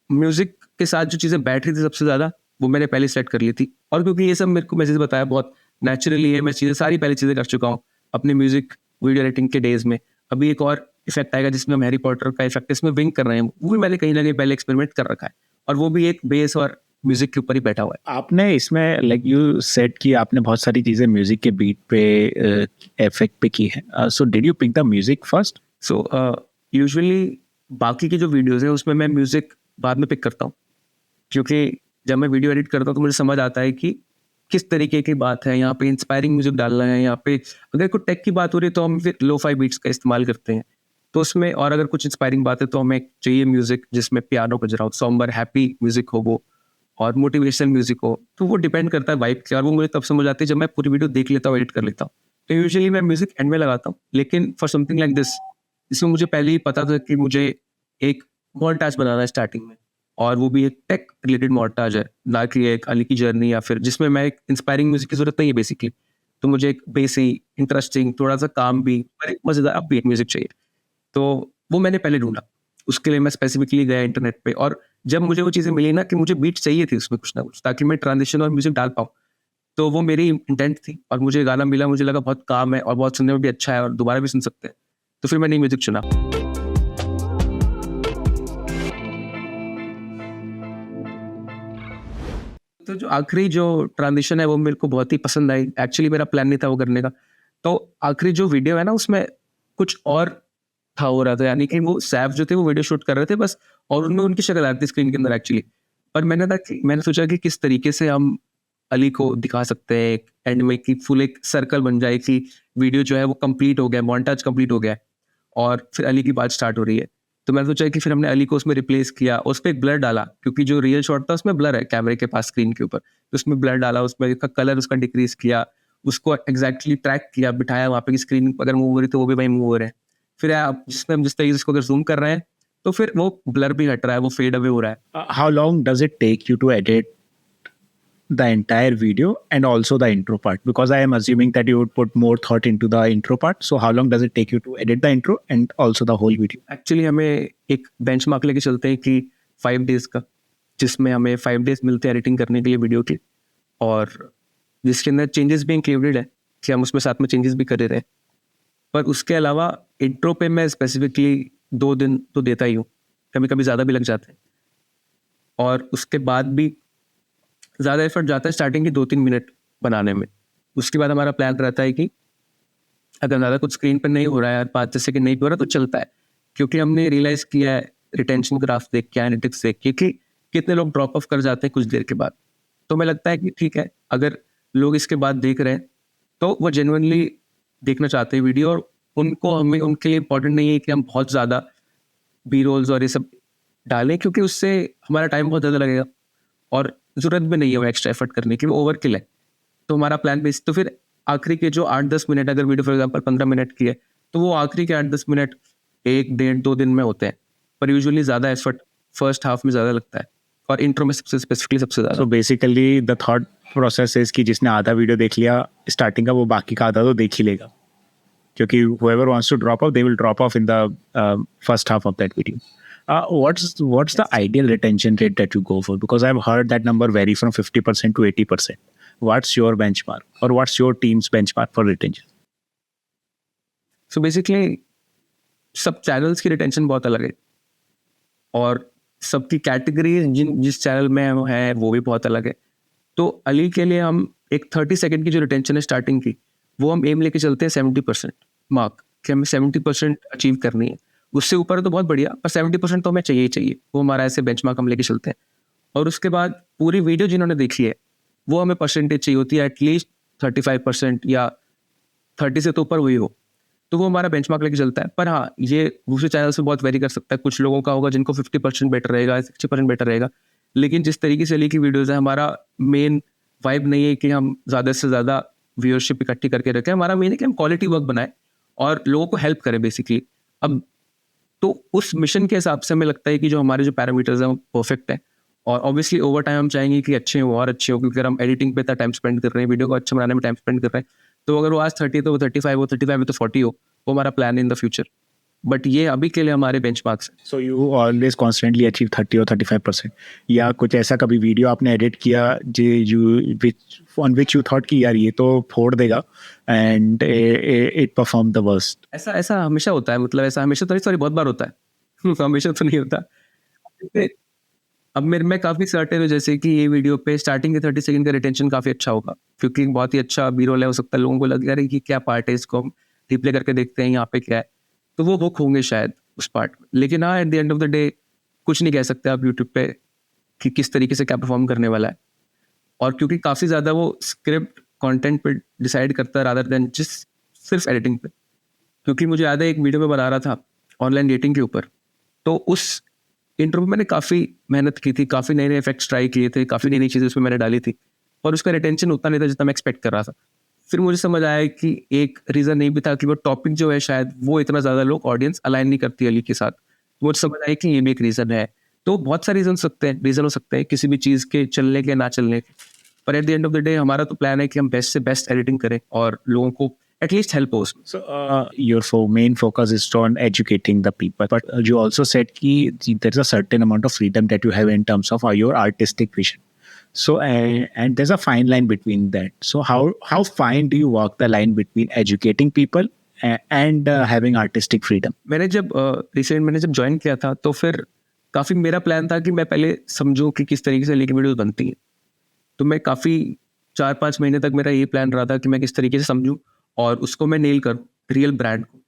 म्यूजिक के साथ जो चीज़ें बैठ रही थी सबसे ज़्यादा, वो मैंने पहले सेलेक्ट कर ली थी। और क्योंकि ये सब मेरे को मैसेज बताया बहुत नेचुरली है, मैं चीज़ें सारी पहले चीज़ें कर चुका हूँ अपने म्यूजिक वीडियो एडिटिंग के डेज में। अभी एक और इफेक्ट आएगा जिसमें हम हैरी पॉटर का इफेक्ट इसमें विंक कर रहे हैं, वो भी मैंने कहीं ना कहीं पहले एक्सपेरिमेंट कर रखा है, और वो भी एक बेस और म्यूजिक के ऊपर ही बैठा हुआ है। आपने इसमें लाइक यू सेड कि आपने बहुत सारी चीजें म्यूजिक के बीट पे इफेक्ट पे की है, so did you pick the music first? So usually बाकी की जो वीडियोस है उसमें मैं म्यूजिक बाद में पिक करता हूँ, क्योंकि जब मैं वीडियो एडिट करता हूँ तो मुझे समझ आता है कि किस तरीके की बात है, यहाँ पे इंस्पायरिंग म्यूजिक डालना है, यहाँ पे अगर कोई टेक की बात हो रही है तो हम फिर लो फाई बीट्स का इस्तेमाल करते हैं तो उसमें, और अगर कुछ इंस्पायरिंग बात है तो हमें चाहिए म्यूजिक जिसमें पियानो बज रहा हो, सॉम्बर हैप्पी म्यूजिक हो वो, और मोटिवेशनल म्यूजिक हो। तो वो डिपेंड करता है वाइब के, और वो मुझे तब समझ आती है जब मैं पूरी वीडियो देख लेता हूँ, एडिट कर लेता हूँ। तो यूजुअली मैं म्यूजिक एंड में लगाता हूँ, लेकिन फॉर समथिंग लाइक दिस, इसमें मुझे पहले ही पता था कि मुझे एक मोन्टाज बनाना है स्टार्टिंग में, और वो भी एक टेक रिलेटेड मोन्टाज है, ना कि एक अली की जर्नी या फिर जिसमें मैं एक इंस्पायरिंग म्यूजिक की जरूरत नहीं है बेसिकली। तो मुझे एक बेसी इंटरेस्टिंग, थोड़ा सा काम भी, पर एक मजेदार अपबीट म्यूजिक चाहिए। तो वो मैंने पहले ढूंढा, उसके लिए मैं स्पेसिफिकली गया इंटरनेट पे, और जब मुझे वो चीज़ें मिली ना कि मुझे बीट चाहिए थी उसमें कुछ ना कुछ, ताकि मैं ट्रांजिशन और म्यूजिक डाल पाऊँ, तो वो मेरी इंटेंट थी, और मुझे गाना मिला, मुझे लगा बहुत काम है और बहुत सुनने में भी अच्छा है और दोबारा भी सुन सकते हैं, तो फिर मैंने ये म्यूजिक चुना। तो जो आखिरी जो ट्रांजिशन है वो मेरे को बहुत ही पसंद आई। एक्चुअली मेरा प्लान नहीं था वो करने का। तो आखिरी जो वीडियो है ना उसमें कुछ और था हो रहा था, यानी कि वो सैफ जो थे वो वीडियो शूट कर रहे थे बस, और उनमें उनकी शक्ल आ रही थी स्क्रीन के अंदर एक्चुअली। पर मैंने सोचा कि किस तरीके से हम अली को दिखा सकते हैं एंड में, कि फुल एक सर्कल बन जाए कि वीडियो जो है वो कंप्लीट हो गया, मोन्टाज कंप्लीट हो गया है, और फिर अली की बात स्टार्ट हो रही है। तो मैंने सोचा कि फिर हमने अली को उसमें रिप्लेस किया, उस पर एक ब्लर डाला, क्योंकि जो रियल शॉट था उसमें ब्लर है कैमरे के पास स्क्रीन के ऊपर, तो उसमें ब्लर डाला, उसमें कलर उसका डिक्रीज किया, उसको एग्जैक्टली ट्रैक किया, बिठाया वहाँ पे कि स्क्रीन अगर मूव हो रही तो वो भी भाई मूव हो रहे हैं। फिर आप जिसमें हम जिस तरीके से इसको अगर जूम कर रहे हैं तो फिर वो ब्लर भी हट रहा है, वो फेड अवे हो रहा है। How long does it take you to edit the entire video and also the intro part? Because I am assuming that you would put more thought into the intro part. So how long does it take you to edit the intro and also the whole video? Actually हमें एक benchmark लेके चलते हैं कि 5 days का, जिसमें हमें 5 days मिलते हैं एडिटिंग करने के लिए वीडियो के, और जिसके अंदर चेंजेस भी इंक्लूडेड है कि हम उसमें साथ में चेंजेस भी कर रहे हैं। पर उसके अलावा इंट्रो पे मैं स्पेसिफिकली 2 दिन तो देता ही हूँ, कभी कभी ज़्यादा भी लग जाते हैं, और उसके बाद भी ज़्यादा एफर्ट जाता है स्टार्टिंग के 2-3 मिनट बनाने में। उसके बाद हमारा प्लान रहता है कि अगर ज़्यादा कुछ स्क्रीन पर नहीं हो रहा है, 5-10 सेकंड नहीं हो रहा तो चलता है, क्योंकि हमने रियलाइज़ किया है रिटेंशन ग्राफ देख के, एनालिटिक्स देख के, कि कितने लोग ड्रॉप ऑफ कर जाते हैं कुछ देर के बाद। तो हमें लगता है कि ठीक है, अगर लोग इसके बाद देख रहे हैं तो वो जेन्युइनली देखना चाहते हैं वीडियो, और उनको हमें उनके लिए इंपॉर्टेंट नहीं है कि हम बहुत ज़्यादा बी रोल्स और ये सब डालें, क्योंकि उससे हमारा टाइम बहुत ज़्यादा लगेगा और ज़रूरत भी नहीं है वो एक्स्ट्रा एफर्ट करने की, वो ओवरकिल है। तो हमारा प्लान बेस, तो फिर आखिरी के जो 8-10 मिनट, अगर वीडियो फॉर एग्जांपल 15 मिनट की है तो वो आखिरी के 8-10 मिनट 1-1.5-2 दिन में होते हैं, पर यूजुअली ज़्यादा एफर्ट फर्स्ट हाफ में ज़्यादा लगता है, और इंट्रो में सबसे स्पेसिफिकली सबसे ज़्यादा। So basically the thought process is कि जिसने आधा वीडियो देख लिया स्टार्टिंग का, वो बाकी का आधा तो देख ही लेगा, क्योंकि whoever wants to drop off, they will drop off in the first half of that video. What's the ideal retention rate that you go for? Because I've heard that number vary from 50% to 80%. What's your benchmark, or what's your team's benchmark for retention? So basically सब channels की retention बहुत अलग है, और सबकी category जिस channel में है वो भी बहुत अलग है। तो अली के लिए हम एक 30 सेकंड की जो रिटेंशन है स्टार्टिंग की, वो हम एम लेके चलते हैं 70% मार्क, कि हमें 70% अचीव करनी है। उससे ऊपर तो बहुत बढ़िया, पर 70% तो हमें चाहिए ही चाहिए, वो हमारा ऐसे बेंचमार्क हम लेके चलते हैं। और उसके बाद पूरी वीडियो जिन्होंने देखी है वो हमें परसेंटेज चाहिए होती है एटलीस्ट 35% या 30 से तो ऊपर हुई हो, तो वो हमारा बेंचमार्क लेके चलता है। पर हाँ, ये दूसरे चैनल से बहुत वेरी कर सकता है, कुछ लोगों का होगा जिनको 50% बेटर रहेगा, 60% बेटर रहेगा। लेकिन जिस तरीके से अली की वीडियोज़ है, हमारा मेन वाइब नहीं है कि हम ज़्यादा से ज़्यादा व्यूअरशिप इकट्ठी करके रखें, हमारा मेन है कि हम क्वालिटी वर्क बनाएं और लोगों को हेल्प करें बेसिकली। अब तो उस मिशन के हिसाब से हमें लगता है कि जो हमारे जो पैरामीटर्स हैं वो परफेक्ट है, और ऑब्वियसली ओवर टाइम हम चाहेंगे कि अच्छे हो और अच्छे हो, क्योंकि अगर हम एडिटिंग पे इतना टाइम स्पेंड कर रहे हैं, वीडियो को अच्छा बनाने में टाइम स्पेंड कर रहे हैं, तो अगर वो आज 30 तो वो 35 हो, 35 तो 40 हो, वो हमारा plan in the future. But ये अभी के लिए हमारे बेंचमार्क्स हैं। So you always constantly achieve 30 or 35%, या कुछ ऐसा कभी वीडियो आपने एडिट किया on which you thought कि यार ये तो फोड़ देगा and it performed the worst? ऐसा हमेशा होता है, मतलब ऐसा हमेशा तो नहीं, सॉरी बहुत बार होता है हमेशा तो नहीं होता। जैसे अब मैं काफ़ी सर्टेन हूँ जैसे कि ये वीडियो पे स्टार्टिंग के 30 सेकंड का रिटेंशन काफ़ी अच्छा होगा, क्योंकि बहुत ही अच्छा बी रोल है, हो सकता है लोगों को लगे अरे ये क्या पार्ट है, इसको हम रिप्ले करके देखते हैं यहाँ पे क्या है, तो वो हुक होंगे शायद उस पार्ट में। लेकिन हाँ, at the end of the day कुछ नहीं कह सकते आप यूट्यूब पे कि किस तरीके से क्या परफॉर्म करने वाला है, और क्योंकि काफ़ी ज़्यादा वो स्क्रिप्ट कंटेंट पे डिसाइड करता है रादर देन जस्ट सिर्फ एडिटिंग पे। क्योंकि मुझे याद है एक वीडियो में बना रहा था ऑनलाइन डेटिंग के ऊपर, तो उस इंट्रो में मैंने काफ़ी मेहनत की थी, काफ़ी नए नए इफेक्ट्स ट्राई किए थे, काफ़ी नई नई चीज़ें उसमें मैंने डाली थी, और उसका रिटेंशन उतना नहीं था जितना मैं एक्सपेक्ट कर रहा था। फिर मुझे समझ आया कि एक रीज़न नहीं भी था कि वो टॉपिक जो है शायद वो इतना ज़्यादा लोग ऑडियंस अलाइन नहीं करती अली के साथ। तो मुझे समझ आया कि ये भी एक रीज़न है। तो बहुत सारे रीज़न हो सकते हैं किसी भी चीज़ के चलने के ना चलने के, पर at the end of the day हमारा तो प्लान है कि हम बेस्ट से बेस्ट एडिटिंग करें और लोगों को एटलीस्ट हेल्प हो उसमें। So your main focus is on educating the people, but you also said that there's a certain amount of freedom that you have in terms of your artistic vision. So and there's a fine line between that. So how fine do you walk the line between educating people and having artistic freedom? मैंने जब join किया था तो फिर काफ़ी मेरा plan था कि मैं पहले समझूं कि किस तरीके से लेके वीडियोस बनती हैं। तो मैं काफ़ी 4-5 महीने तक मेरा ये प्लान रहा था कि मैं किस तरीके से समझूं और उसको मैं नेल करूं रियल ब्रांड को।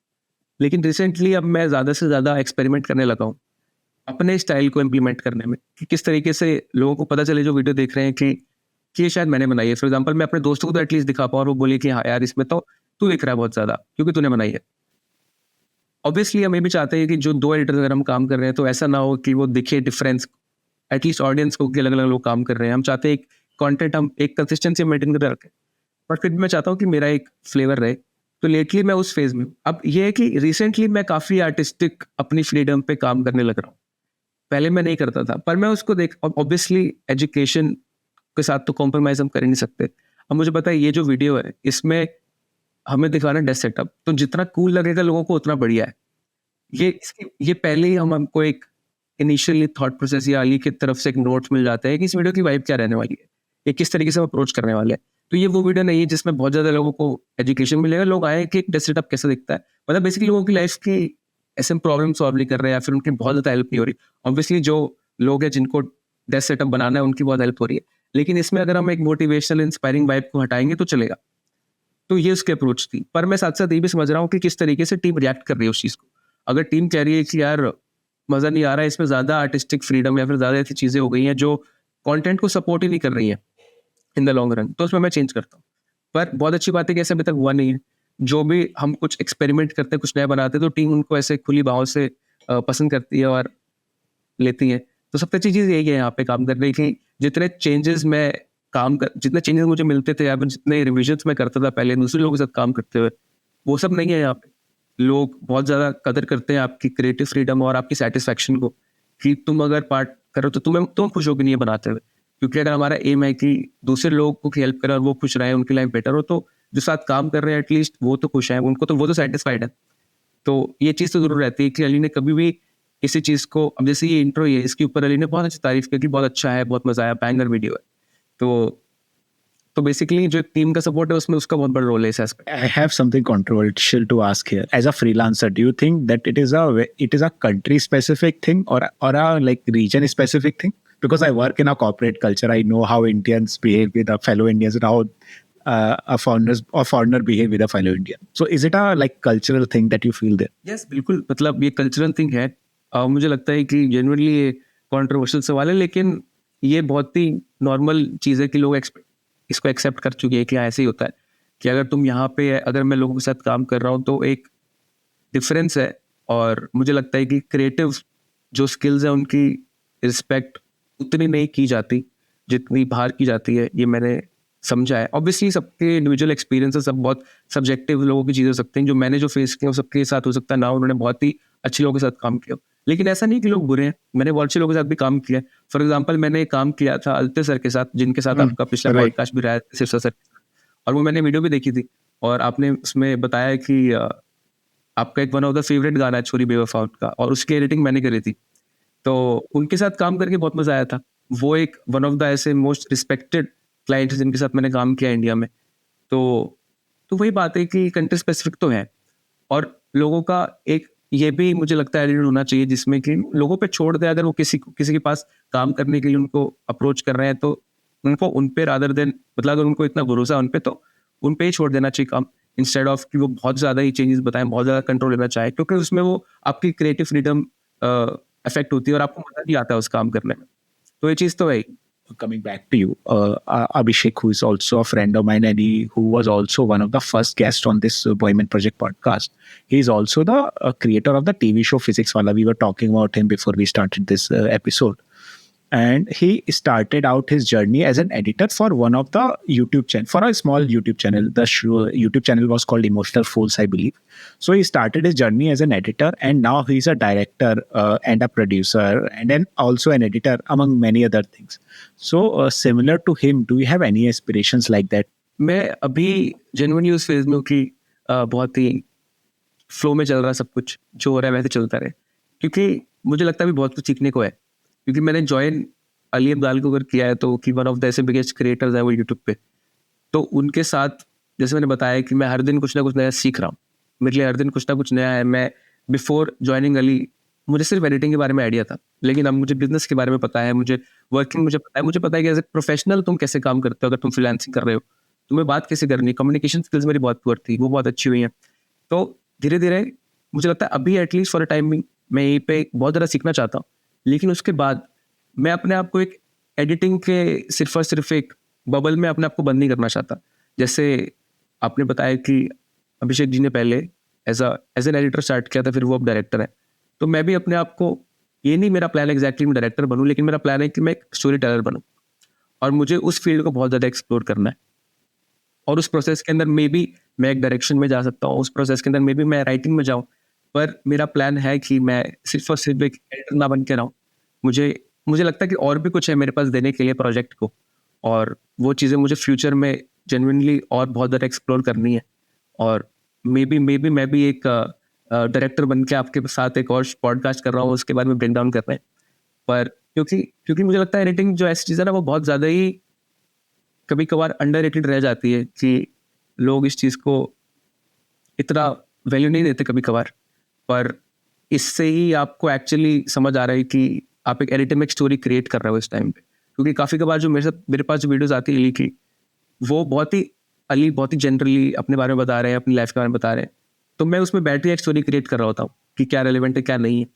लेकिन रिसेंटली अब मैं ज़्यादा से ज़्यादा एक्सपेरिमेंट करने लगा हूँ अपने स्टाइल को इम्प्लीमेंट करने में, कि किस तरीके से लोगों को पता चले जो वीडियो देख रहे हैं कि ये शायद मैंने बनाई है। फॉर एग्जाम्पल मैं अपने दोस्तों को तो एटलीस्ट दिखा पाऊँ और वो बोले कि हाँ यार इसमें तो तू दिख रहा है बहुत ज़्यादा क्योंकि तूने बनाई है। ऑब्वियसली हम ये भी चाहते हैं कि जो 2 एडिटर्स अगर हम काम कर रहे हैं तो ऐसा ना हो कि वो दिखे डिफरेंस एटलीस्ट ऑडियंस को कि अलग अलग लोग काम कर रहे हैं। हम चाहते हैं एक कंटेंट हम एक कंसिस्टेंसी मेंटेन कर रखें, बट फिर भी मैं चाहता हूँ कि मेरा एक फ्लेवर रहे। तो लेटली मैं उस फेज में हूँ। अब ये है कि रिसेंटली मैं काफ़ी आर्टिस्टिक अपनी फ्रीडम पे काम करने लग रहा हूँ। पहले मैं नहीं करता था, पर मैं उसको देख ऑब्वियसली एजुकेशन के साथ तो कॉम्प्रोमाइज हम कर ही नहीं सकते। अब मुझे पता है ये जो वीडियो है इसमें हमें दिखाना डेस्क सेटअप, तो जितना कूल लगेगा लोगों को उतना बढ़िया है। ये पहले ही हमको एक इनिशियली थॉट प्रोसेस या अली की तरफ से एक नोट्स मिल जाता है कि इस वीडियो की वाइब क्या रहने वाली है, ये किस तरीके से हम अप्रोच करने वाले हैं। तो ये वो वीडियो नहीं है जिसमें बहुत ज़्यादा लोगों को एजुकेशन मिलेगा, लोग आए कि एक डेस्क सेटअप कैसे दिखता है, मतलब बेसिकली लोगों की लाइफ की ऐसे प्रॉब्लम सॉल्व नहीं कर रहे हैं या फिर उनकी बहुत ज़्यादा हेल्प नहीं हो रही। ऑब्वियसली जो लोग हैं जिनको डेस्क सेटअप बनाना है उनकी बहुत हेल्प हो रही है, लेकिन इसमें अगर हम एक मोटिवेशनल इंस्पायरिंग वाइब को हटाएंगे तो चलेगा। तो ये उसकी अप्रोच थी, पर मैं साथ साथ ये भी समझ रहा हूँ कि किस तरीके से टीम रिएक्ट कर रही है उस चीज़ को। अगर टीम कह रही है कि यार मज़ा नहीं आ रहा है, इसमें ज़्यादा आर्टिस्टिक फ्रीडम या फिर ज़्यादा ऐसी चीज़ें हो गई हैं जो कंटेंट को सपोर्ट ही नहीं कर रही हैं इन द लॉन्ग रन, तो उसमें मैं चेंज करता हूँ। पर बहुत अच्छी बात है कि ऐसा अभी तक हुआ नहीं है। जो भी हम कुछ एक्सपेरिमेंट करते हैं, कुछ नया बनाते हैं, तो टीम उनको ऐसे खुली बाहों से पसंद करती है और लेती है। तो सबसे अच्छी चीज़ यही है यहाँ पे काम करने की। जितने चेंजेस मुझे मिलते थे या फिर जितने रिविजन्स मैं करता था पहले दूसरे लोगों के साथ काम करते हुए, वो सब नहीं है यहाँ पे। लोग बहुत ज़्यादा कदर करते हैं आपकी क्रिएटिव फ्रीडम और आपकी सेटिस्फैक्शन को, कि तुम अगर पार्ट करो तो तुम खुश होगी नहीं है बनाते हुए। क्योंकि अगर हमारा एम है कि दूसरे लोगों की हेल्प करें और वो खुश रहें, उनकी लाइफ बेटर हो, तो जो साथ काम कर रहे हैं एटलीस्ट वो तो खुश हैं, वो तो सेटिस्फाइड है। तो ये चीज़ तो ज़रूर रहती है कि अली ने कभी भी किसी चीज़ को, अब जैसे ये इंट्रो ही है, इसके ऊपर अली ने बहुत अच्छी तारीफ की कि बहुत अच्छा है, बहुत मज़ा आया, बैंगर वीडियो है। तो बेसिकली जो टीम का सपोर्ट है उसमें उसका बहुत बड़ा रोल है इस aspect. I have something controversial to ask here. As a freelancer, do you think that it is a country specific thing or a like region specific thing? Because I work in a corporate culture, I know how Indians behave with a fellow Indians and how a foreigner behave with a fellow Indian. So is it a like cultural thing that you feel there? Yes बिल्कुल, मतलब ये cultural thing है। मुझे लगता है कि generally ये controversial सवाल है, लेकिन ये बहुत ही नॉर्मल चीज़ है कि लोग इसको एक्सेप्ट कर चुके हैं कि हाँ ऐसे ही होता है, कि अगर तुम यहाँ पे अगर मैं लोगों के साथ काम कर रहा हूँ तो एक डिफरेंस है। और मुझे लगता है कि क्रिएटिव जो स्किल्स हैं उनकी रिस्पेक्ट उतनी नहीं की जाती जितनी बाहर की जाती है, ये मैंने समझा है। ऑब्वियसली सबके इंडिविजुअल एक्सपीरियंसेस सब बहुत सब्जेक्टिव लोगों की चीज़ें हो सकती हैं, जो मैंने जो फेस किया वो सबके साथ हो सकता है ना, उन्होंने बहुत ही अच्छे लोगों के साथ काम किया, लेकिन ऐसा नहीं कि लोग बुरे हैं, मैंने बहुत अच्छे लोगों के साथ भी काम किया है। फॉर एग्जाम्पल मैंने काम किया था अलते सर के साथ, जिनके साथ आपका पिछला right. पॉडकास्ट भी रहा है सिरसा सर, और वो मैंने वीडियो भी देखी थी, और आपने उसमें बताया कि आपका एक वन ऑफ द फेवरेट गाना है छोरी बेवफा का, और उसकी एडिटिंग मैंने करी थी। तो उनके साथ काम करके बहुत मजा आया था। वो एक वन ऑफ द ऐसे मोस्ट रिस्पेक्टेड क्लाइंट्स जिनके साथ मैंने काम किया इंडिया में। तो वही बात है कि कंट्री स्पेसिफिक तो है, और लोगों का एक ये भी मुझे लगता है एटीट्यूड होना चाहिए, जिसमें कि लोगों पे छोड़ दे। अगर वो किसी के पास काम करने के लिए उनको अप्रोच कर रहे हैं, तो उनको उन पे रादर देन, मतलब अगर उनको इतना भरोसा है उन पे, तो उन पे ही छोड़ देना चाहिए काम, इंस्टेड ऑफ कि वो बहुत ज़्यादा ही चेंजेस बताएं, बहुत ज़्यादा कंट्रोल लेना चाहे, क्योंकि उसमें वो आपकी क्रिएटिव फ्रीडम अफेक्ट होती है और आपको मजा नहीं आता है उस काम करने में। तो ये चीज़ तो है ही। Coming back to you, Abhishek, who is also a friend of mine, and who was also one of the first guests on this Bohemian Project podcast. He is also the creator of the TV show Physics Wala. We were talking about him before we started this episode. And he started out his journey as an editor for one of the YouTube channel, for a small YouTube channel. The YouTube channel was called Emotional Fools, I believe. So he started his journey as an editor, and now he's a director and a producer, and then also an editor, among many other things. So similar to him, do you have any aspirations like that? मैं अभी genuinely उस phase में हूँ कि बहुत ही flow में चल रहा है, सब कुछ जो हो रहा है वैसे चलता रहे, क्योंकि मुझे लगता है अभी बहुत कुछ सीखने को है। क्योंकि मैंने ज्वाइन अली अब्दाल को अगर किया है, तो कि वन ऑफ द ऐसे बिगेस्ट क्रिएटर्स है वो यूट्यूब पे, तो उनके साथ जैसे मैंने बताया कि मैं हर दिन कुछ ना कुछ नया सीख रहा हूँ, मेरे लिए हर दिन कुछ ना कुछ नया है। मैं बिफोर ज्वाइनिंग अली, मुझे सिर्फ एडिटिंग के बारे में आइडिया था, लेकिन अब मुझे बिजनेस के बारे में पता है, मुझे वर्किंग मुझे पता है कि एज ए प्रोफेशनल तुम कैसे काम करते हो। अगर तुम फ्रीलांसिंग कर रहे हो, तुम्हें बात कैसे करनी है, कम्युनिकेशन स्किल्स मेरी बहुत पुअर थी, वो बहुत अच्छी हुई हैं। तो धीरे धीरे मुझे लगता है अभी एटलीस्ट फॉर अ टाइम मैं यहीं पे बहुत ज़्यादा सीखना चाहता हूँ, लेकिन उसके बाद मैं अपने आप को एक एडिटिंग के सिर्फ और सिर्फ एक बबल में अपने आप को बंद नहीं करना चाहता। जैसे आपने बताया कि अभिषेक जी ने पहले एज एन एडिटर स्टार्ट किया था, फिर वो अब डायरेक्टर है, तो मैं भी अपने आप को, ये नहीं मेरा प्लान एग्जैक्टली मैं डायरेक्टर बनूं, लेकिन मेरा प्लान है कि मैं एक स्टोरी टेलर बनूं, और मुझे उस फील्ड को बहुत ज़्यादा एक्सप्लोर करना है। और उस प्रोसेस के अंदर मे बी मैं एक डायरेक्शन में जा सकता हूँ, उस प्रोसेस के अंदर मे बी मैं राइटिंग में जाऊँ, पर मेरा प्लान है कि मैं सिर्फ और सिर्फ एक एडिटर ना बन के रहूँ। मुझे लगता है कि और भी कुछ है मेरे पास देने के लिए प्रोजेक्ट को, और वो चीज़ें मुझे फ्यूचर में जेन्युइनली और बहुत ज़्यादा एक्सप्लोर करनी है। और मे बी मैं भी एक डायरेक्टर बन के आपके साथ एक और पॉडकास्ट कर रहा हूँ, उसके बारे में ब्रेक डाउन कर रहे हैं। पर क्योंकि मुझे लगता है एडिटिंग जो ऐसी चीज़ है ना, वो बहुत ज़्यादा ही कभी कभार अंडररेटेड रह जाती है, कि लोग इस चीज़ को इतना वैल्यू नहीं देते कभी कभार। पर इससे ही आपको एक्चुअली समझ आ रहा है कि आप एक एडिटर में एक स्टोरी क्रिएट कर रहे हो इस टाइम पे। क्योंकि काफ़ी कभार जो मेरे पास जो वीडियोस आती है अली की, वो बहुत ही जनरली अपने बारे में बता रहे हैं, अपनी लाइफ के बारे में बता रहे हैं, तो मैं उसमें बैठ के एक स्टोरी क्रिएट कर रहा होता हूँ कि क्या रेलिवेंट है क्या नहीं है।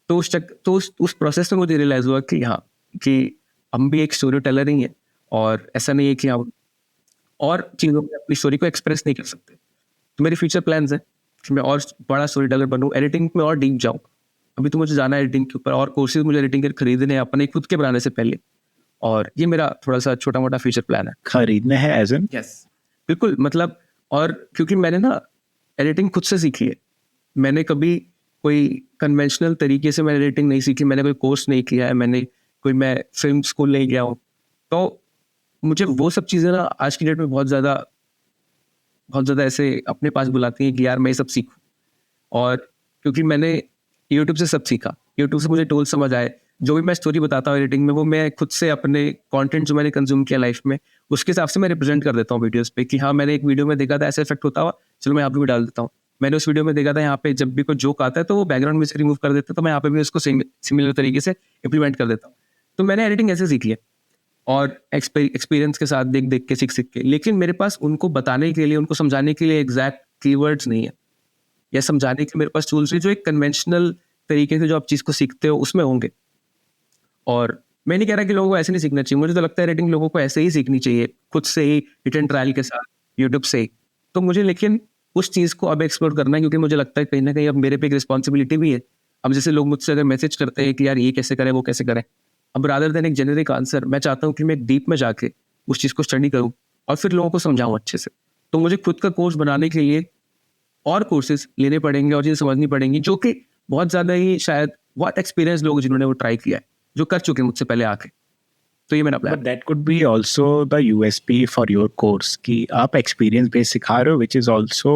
तो उस प्रोसेस में मुझे रियलाइज हुआ कि हाँ, कि हम भी एक स्टोरी टेलर ही हैं, और ऐसा नहीं है कि हम और चीज़ों में अपनी स्टोरी को एक्सप्रेस नहीं कर सकते। तो मेरे फ्यूचर प्लान्स हैं कि मैं और बड़ा स्टोरी टेलर बनूँ, एडिटिंग में और डीप जाऊँ। अभी तो मुझे जाना है एडिटिंग के ऊपर, और कोर्सेज मुझे एडिटिंग के खरीदने हैं अपने खुद के बनाने से पहले, और ये मेरा थोड़ा सा छोटा मोटा फ्यूचर प्लान है। खरीदने हैं एज इन? यस, बिल्कुल। मतलब, और क्योंकि मैंने ना एडिटिंग खुद से सीखी है, मैंने कभी कोई कन्वेंशनल तरीके से मैंने एडिटिंग नहीं सीखी, मैंने कोई कोर्स नहीं किया है, मैं फिल्म स्कूल नहीं गया हूँ। तो मुझे वो सब चीज़ें ना आज की डेट में बहुत ज़्यादा ऐसे अपने पास बुलाती हैं कि यार मैं ये सब सीखूं। और क्योंकि मैंने यूट्यूब से सब सीखा, यूट्यूब से मुझे टूल समझ आए, जो भी मैं स्टोरी बताता हूँ एडिटिंग में, वो मैं खुद से अपने कंटेंट जो मैंने कंज्यूम किया लाइफ में, उसके हिसाब से मैं रिप्रेजेंट कर देता हूँ वीडियोस पे, कि हाँ मैंने एक वीडियो में देखा था ऐसा इफेक्ट होता हुआ, चलो मैं यहाँ पे भी डाल देता हूँ। मैंने उस वीडियो में देखा था यहाँ पे जब भी कोई जोक आता है तो वो बैकग्राउंड में से रिमूव कर देता है, तो मैं यहाँ पे भी उसको सिमिलर तरीके से इम्प्लीमेंट कर देता हूँ। तो मैंने एडिटिंग ऐसे सीखी है, और एक्सपीरियंस के साथ देख के सीख के। लेकिन मेरे पास उनको बताने के लिए, उनको समझाने के लिए एग्जैक्ट कीवर्ड्स नहीं है, या समझाने के मेरे पास टूल्स नहीं जो एक कन्वेंशनल तरीके से जो आप चीज़ को सीखते हो उसमें होंगे। और मैं नहीं कह रहा कि लोगों को ऐसे नहीं सीखना चाहिए, मुझे तो लगता है एडिटिंग लोगों को ऐसे ही सीखनी चाहिए, खुद से ही, हिट एंड ट्रायल के साथ, यूट्यूब से ही। तो मुझे लेकिन उस चीज़ को अब एक्सप्लोर करना है, क्योंकि मुझे लगता है कहीं ना कहीं अब मेरे पे एक रिस्पॉन्सिबिलिटी भी है। अब जैसे लोग मुझसे अगर मैसेज करते हैं कि यार ये कैसे करें वो कैसे करें, अब रादर देन एक जेनरिक आंसर, मैं चाहता हूँ कि मैं डीप में जाके उस चीज़ को स्टडी करूँ और फिर लोगों को समझाऊँ अच्छे से। तो मुझे खुद का कोर्स बनाने के लिए और कोर्सेज लेने पड़ेंगे और चीज़ें समझनी पड़ेंगी, जो कि बहुत ज़्यादा ही शायद बहुत एक्सपीरियंस लोग जिन्होंने वो ट्राई किया है, जो कर चुके हैं मुझसे पहले आके। तो ये मेरा plan. But that could be also the USP for your course कि आप experience based सिखा रहे हो, which is also,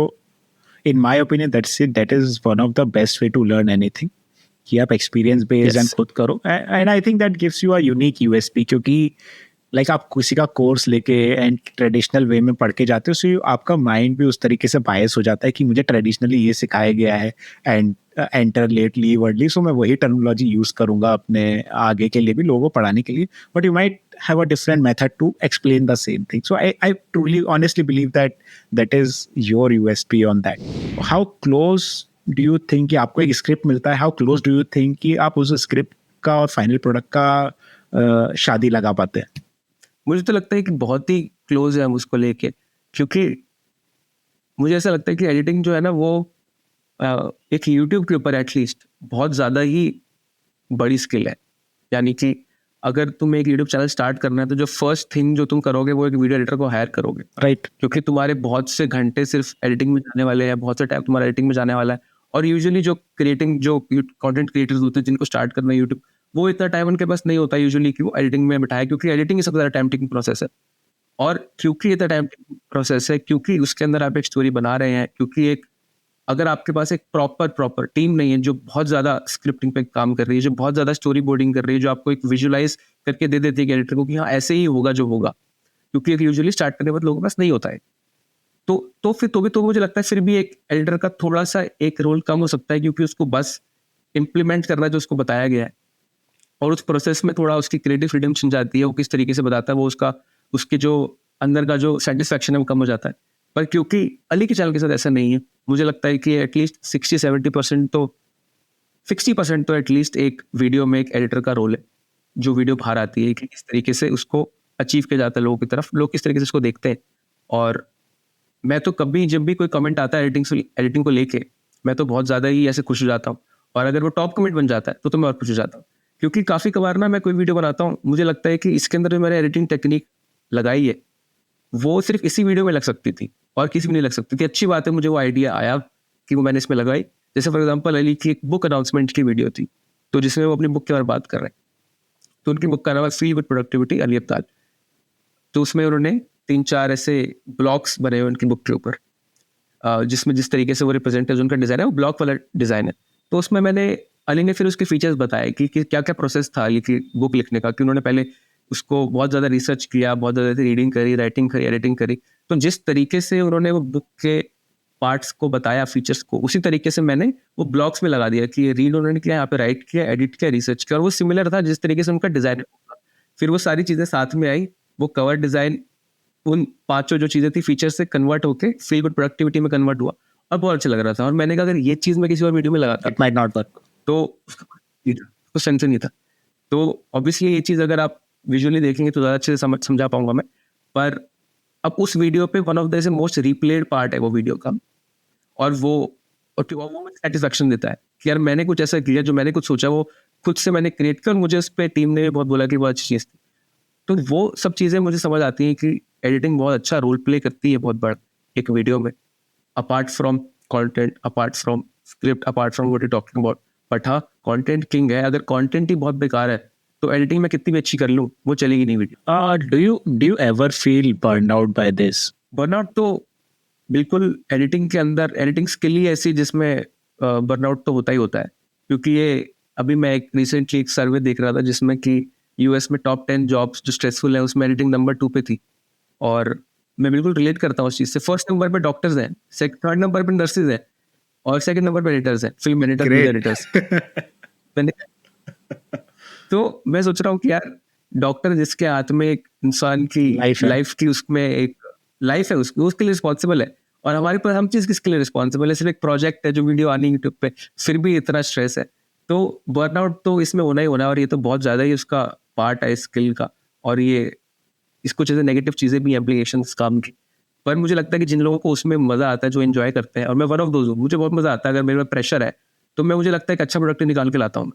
in my opinion, that is one of the best way to learn anything कि आप experience based and खुद करो, and I think that gives you a unique USP, क्योंकि लाइक आप किसी का कोर्स लेके एंड ट्रेडिशनल वे में पढ़ के जाते हो, सो आपका माइंड भी उस तरीके से बायस हो जाता है कि मुझे ट्रेडिशनली ये सिखाया गया है, and enter late leave early, so मैं वही टर्मिनोलॉजी यूज करूंगा अपने आगे के लिए भी, लोगों को पढ़ाने के लिए, but you might have a different method to explain the same thing. So I truly honestly believe that is your USP on that. How close do you think कि आपको एक स्क्रिप्ट मिलता है, how close do you think कि आप उस script का और फाइनल प्रोडक्ट का शादी लगा पाते हैं? मुझे तो लगता है कि बहुत ही क्लोज है हम उसको लेके, क्योंकि मुझे ऐसा लगता है कि एडिटिंग जो है ना वो एक यूट्यूब के ऊपर एटलीस्ट बहुत ज़्यादा ही बड़ी स्किल है। यानी कि अगर तुम एक यूट्यूब चैनल स्टार्ट करना है तो जो फर्स्ट थिंग जो तुम करोगे वो एक वीडियो एडिटर को हायर करोगे, राइट? क्योंकि तुम्हारे बहुत से घंटे सिर्फ एडिटिंग में जाने वाले हैं, बहुत सा टाइम तुम्हारा एडिटिंग में जाने वाला है। और यूजुअली जो कंटेंट क्रिएटर्स होते हैं जिनको स्टार्ट करना है यूट्यूब, वो इतना टाइम उनके पास नहीं होता यूजुअली कि वो एडिटिंग में बिठाए, क्योंकि एडिटिंग सबसे ज़्यादा टाइम टेकिंग प्रोसेस है। और क्योंकि इतना टाइम टेकिंग प्रोसेस है, क्योंकि उसके अंदर आप एक स्टोरी बना रहे हैं, क्योंकि एक अगर आपके पास एक प्रॉपर टीम नहीं है जो बहुत ज़्यादा स्क्रिप्टिंग पे काम कर रही है, जो बहुत ज़्यादा स्टोरी बोर्डिंग कर रही है, जो आपको एक विजुअलाइज करके दे देती है एडिटर को कि हाँ ऐसे ही होगा जो होगा, क्योंकि एक यूजुअली स्टार्ट करने के बाद लोगों के पास नहीं होता है। तो फिर तो मुझे लगता है फिर भी एक एडिटर का थोड़ा सा एक रोल कम हो सकता है, क्योंकि उसको बस इम्प्लीमेंट करना जो उसको बताया गया है, और उस प्रोसेस में थोड़ा उसकी क्रिएटिव फ्रीडम छिन जाती है। वो किस तरीके से बताता है, वो उसके जो अंदर का जो सेटिस्फैक्शन है वो कम हो जाता है। पर क्योंकि अली के चैनल के साथ ऐसा नहीं है, मुझे लगता है कि एटलीस्ट 60-70% तो 60% तो एटलीस्ट एक वीडियो में एक एडिटर का रोल है, जो वीडियो बाहर आती है कि किस तरीके से उसको अचीव किया जाता है लोगों की तरफ, लोग किस तरीके से उसको देखते हैं। और मैं तो कभी जब भी कोई कमेंट आता है एडिटिंग को लेके, मैं तो बहुत ज़्यादा ही ऐसे खुश हो जाता हूँ। और अगर वो टॉप कमेंट बन जाता है तो मैं और खुश हो जाता हूँ, क्योंकि काफ़ी कबार ना मैं कोई वीडियो बनाता हूँ, मुझे लगता है कि इसके अंदर जो मैंने एडिटिंग टेक्निक लगाई है वो सिर्फ इसी वीडियो में लग सकती थी और किसी में नहीं लग सकती थी। अच्छी बात है, मुझे वो आइडिया आया कि वो मैंने इसमें लगाई। जैसे फॉर एग्जांपल अली की एक बुक अनाउंसमेंट की वीडियो थी, तो जिसमें वो अपनी बुक के बारे में बात कर रहे हैं, तो उनकी बुक का नाम है feel with productivity Ali Abdaal. तो उसमें उन्होंने 3-4 ऐसे ब्लॉक्स बने हुए उनकी बुक के ऊपर, जिसमें जिस तरीके से वो रिप्रेजेंट है, जो उनका डिज़ाइन है वो ब्लॉक वाला डिज़ाइन है। तो उसमें मैंने अली ने फिर उसके फीचर्स बताए कि क्या क्या प्रोसेस था अली की बुक लिखने का, कि उन्होंने पहले उसको बहुत ज़्यादा रिसर्च किया, बहुत ज़्यादा रीडिंग करी, राइटिंग करी, एडिटिंग करी। तो जिस तरीके से उन्होंने वो बुक के पार्ट्स को बताया, फीचर्स को, उसी तरीके से मैंने वो ब्लॉक्स में लगा दिया कि रीड उन्होंने किया, यहाँ पे राइट किया, एडिट किया, रिसर्च किया, और वो सिमिलर था जिस तरीके से उनका डिज़ाइन था। फिर वो सारी चीज़ें साथ में आई, वो कवर डिज़ाइन उन 5 जो चीज़ें थी फीचर से कन्वर्ट होकर फील गुड प्रोडक्टिविटी में कन्वर्ट हुआ और बहुत अच्छा लग रहा था। और मैंने कहा अगर ये चीज़ मैं किसी और वीडियो में लगाता इट माइट नॉट वर्क, तो उसको सेंस नहीं था। तो ऑब्वियसली ये चीज़ अगर आप विजुअली देखेंगे तो ज़्यादा अच्छे से समझा पाऊंगा मैं। पर अब उस वीडियो पे one of the most replayed part है वो वीडियो का, और वो मुझे सेटिस्फैक्शन देता है कि यार मैंने कुछ ऐसा किया, जो मैंने कुछ सोचा वो खुद से मैंने क्रिएट किया, और मुझे उस पर टीम ने भी बहुत बोला कि बहुत अच्छी चीज़ थी। तो वो सब चीज़ें मुझे समझ आती हैं कि एडिटिंग बहुत अच्छा रोल प्ले करती है बहुत बड़ा एक वीडियो में, apart from content, apart from script, apart from what you talking about. But हाँ, कंटेंट किंग है। अगर कंटेंट ही बहुत बेकार है तो एडिटिंग में कितनी भी अच्छी कर लूँ वो चलेगी नहीं video. do you ever feel burned out by this? Burnout तो बिल्कुल एडिटिंग के अंदर, एडिटिंग स्किल ही ऐसी जिसमें बर्नआउट तो होता ही होता है। क्योंकि ये अभी मैं एक रिसेंटली एक सर्वे देख रहा था जिसमें कि यूएस में टॉप 10 जॉब्स जो स्ट्रेसफुल है उसमें एडिटिंग नंबर 2 पे थी, और मैं बिल्कुल रिलेट करता हूँ उस चीज़ से। फर्स्ट नंबर पे डॉक्टर्स हैं, थर्ड नंबर पे नर्सेज हैं, और सेकंड नंबर पे एडिटर्स हैं, फिल्म एडिटर, वीडियो एडिटर्स। तो मैं सोच रहा हूँ कि यार डॉक्टर जिसके हाथ में एक इंसान की लाइफ की उसमें एक लाइफ है, उसके लिए रिस्पॉन्सिबल है, और हमारे पास हम चीज़ किसके लिए रिस्पॉन्सिबल है? सिर्फ एक प्रोजेक्ट है जो वीडियो आनी यूट्यूब पे, फिर भी इतना स्ट्रेस है। तो बर्नआउट तो इसमें होना ही होना है, और ये तो बहुत ज़्यादा ही उसका पार्ट है स्किल का, और ये इसको जैसे नेगेटिव चीज़ें भी एप्लीकेशंस काम की। पर मुझे लगता है कि जिन लोगों को उसमें मज़ा आता है, जो एंजॉय करते हैं, और मैं वन ऑफ दोज हूँ, मुझे बहुत मज़ा आता है। अगर मेरे में प्रेशर है तो मुझे लगता है कि अच्छा प्रोडक्ट निकाल के लाता हूँ।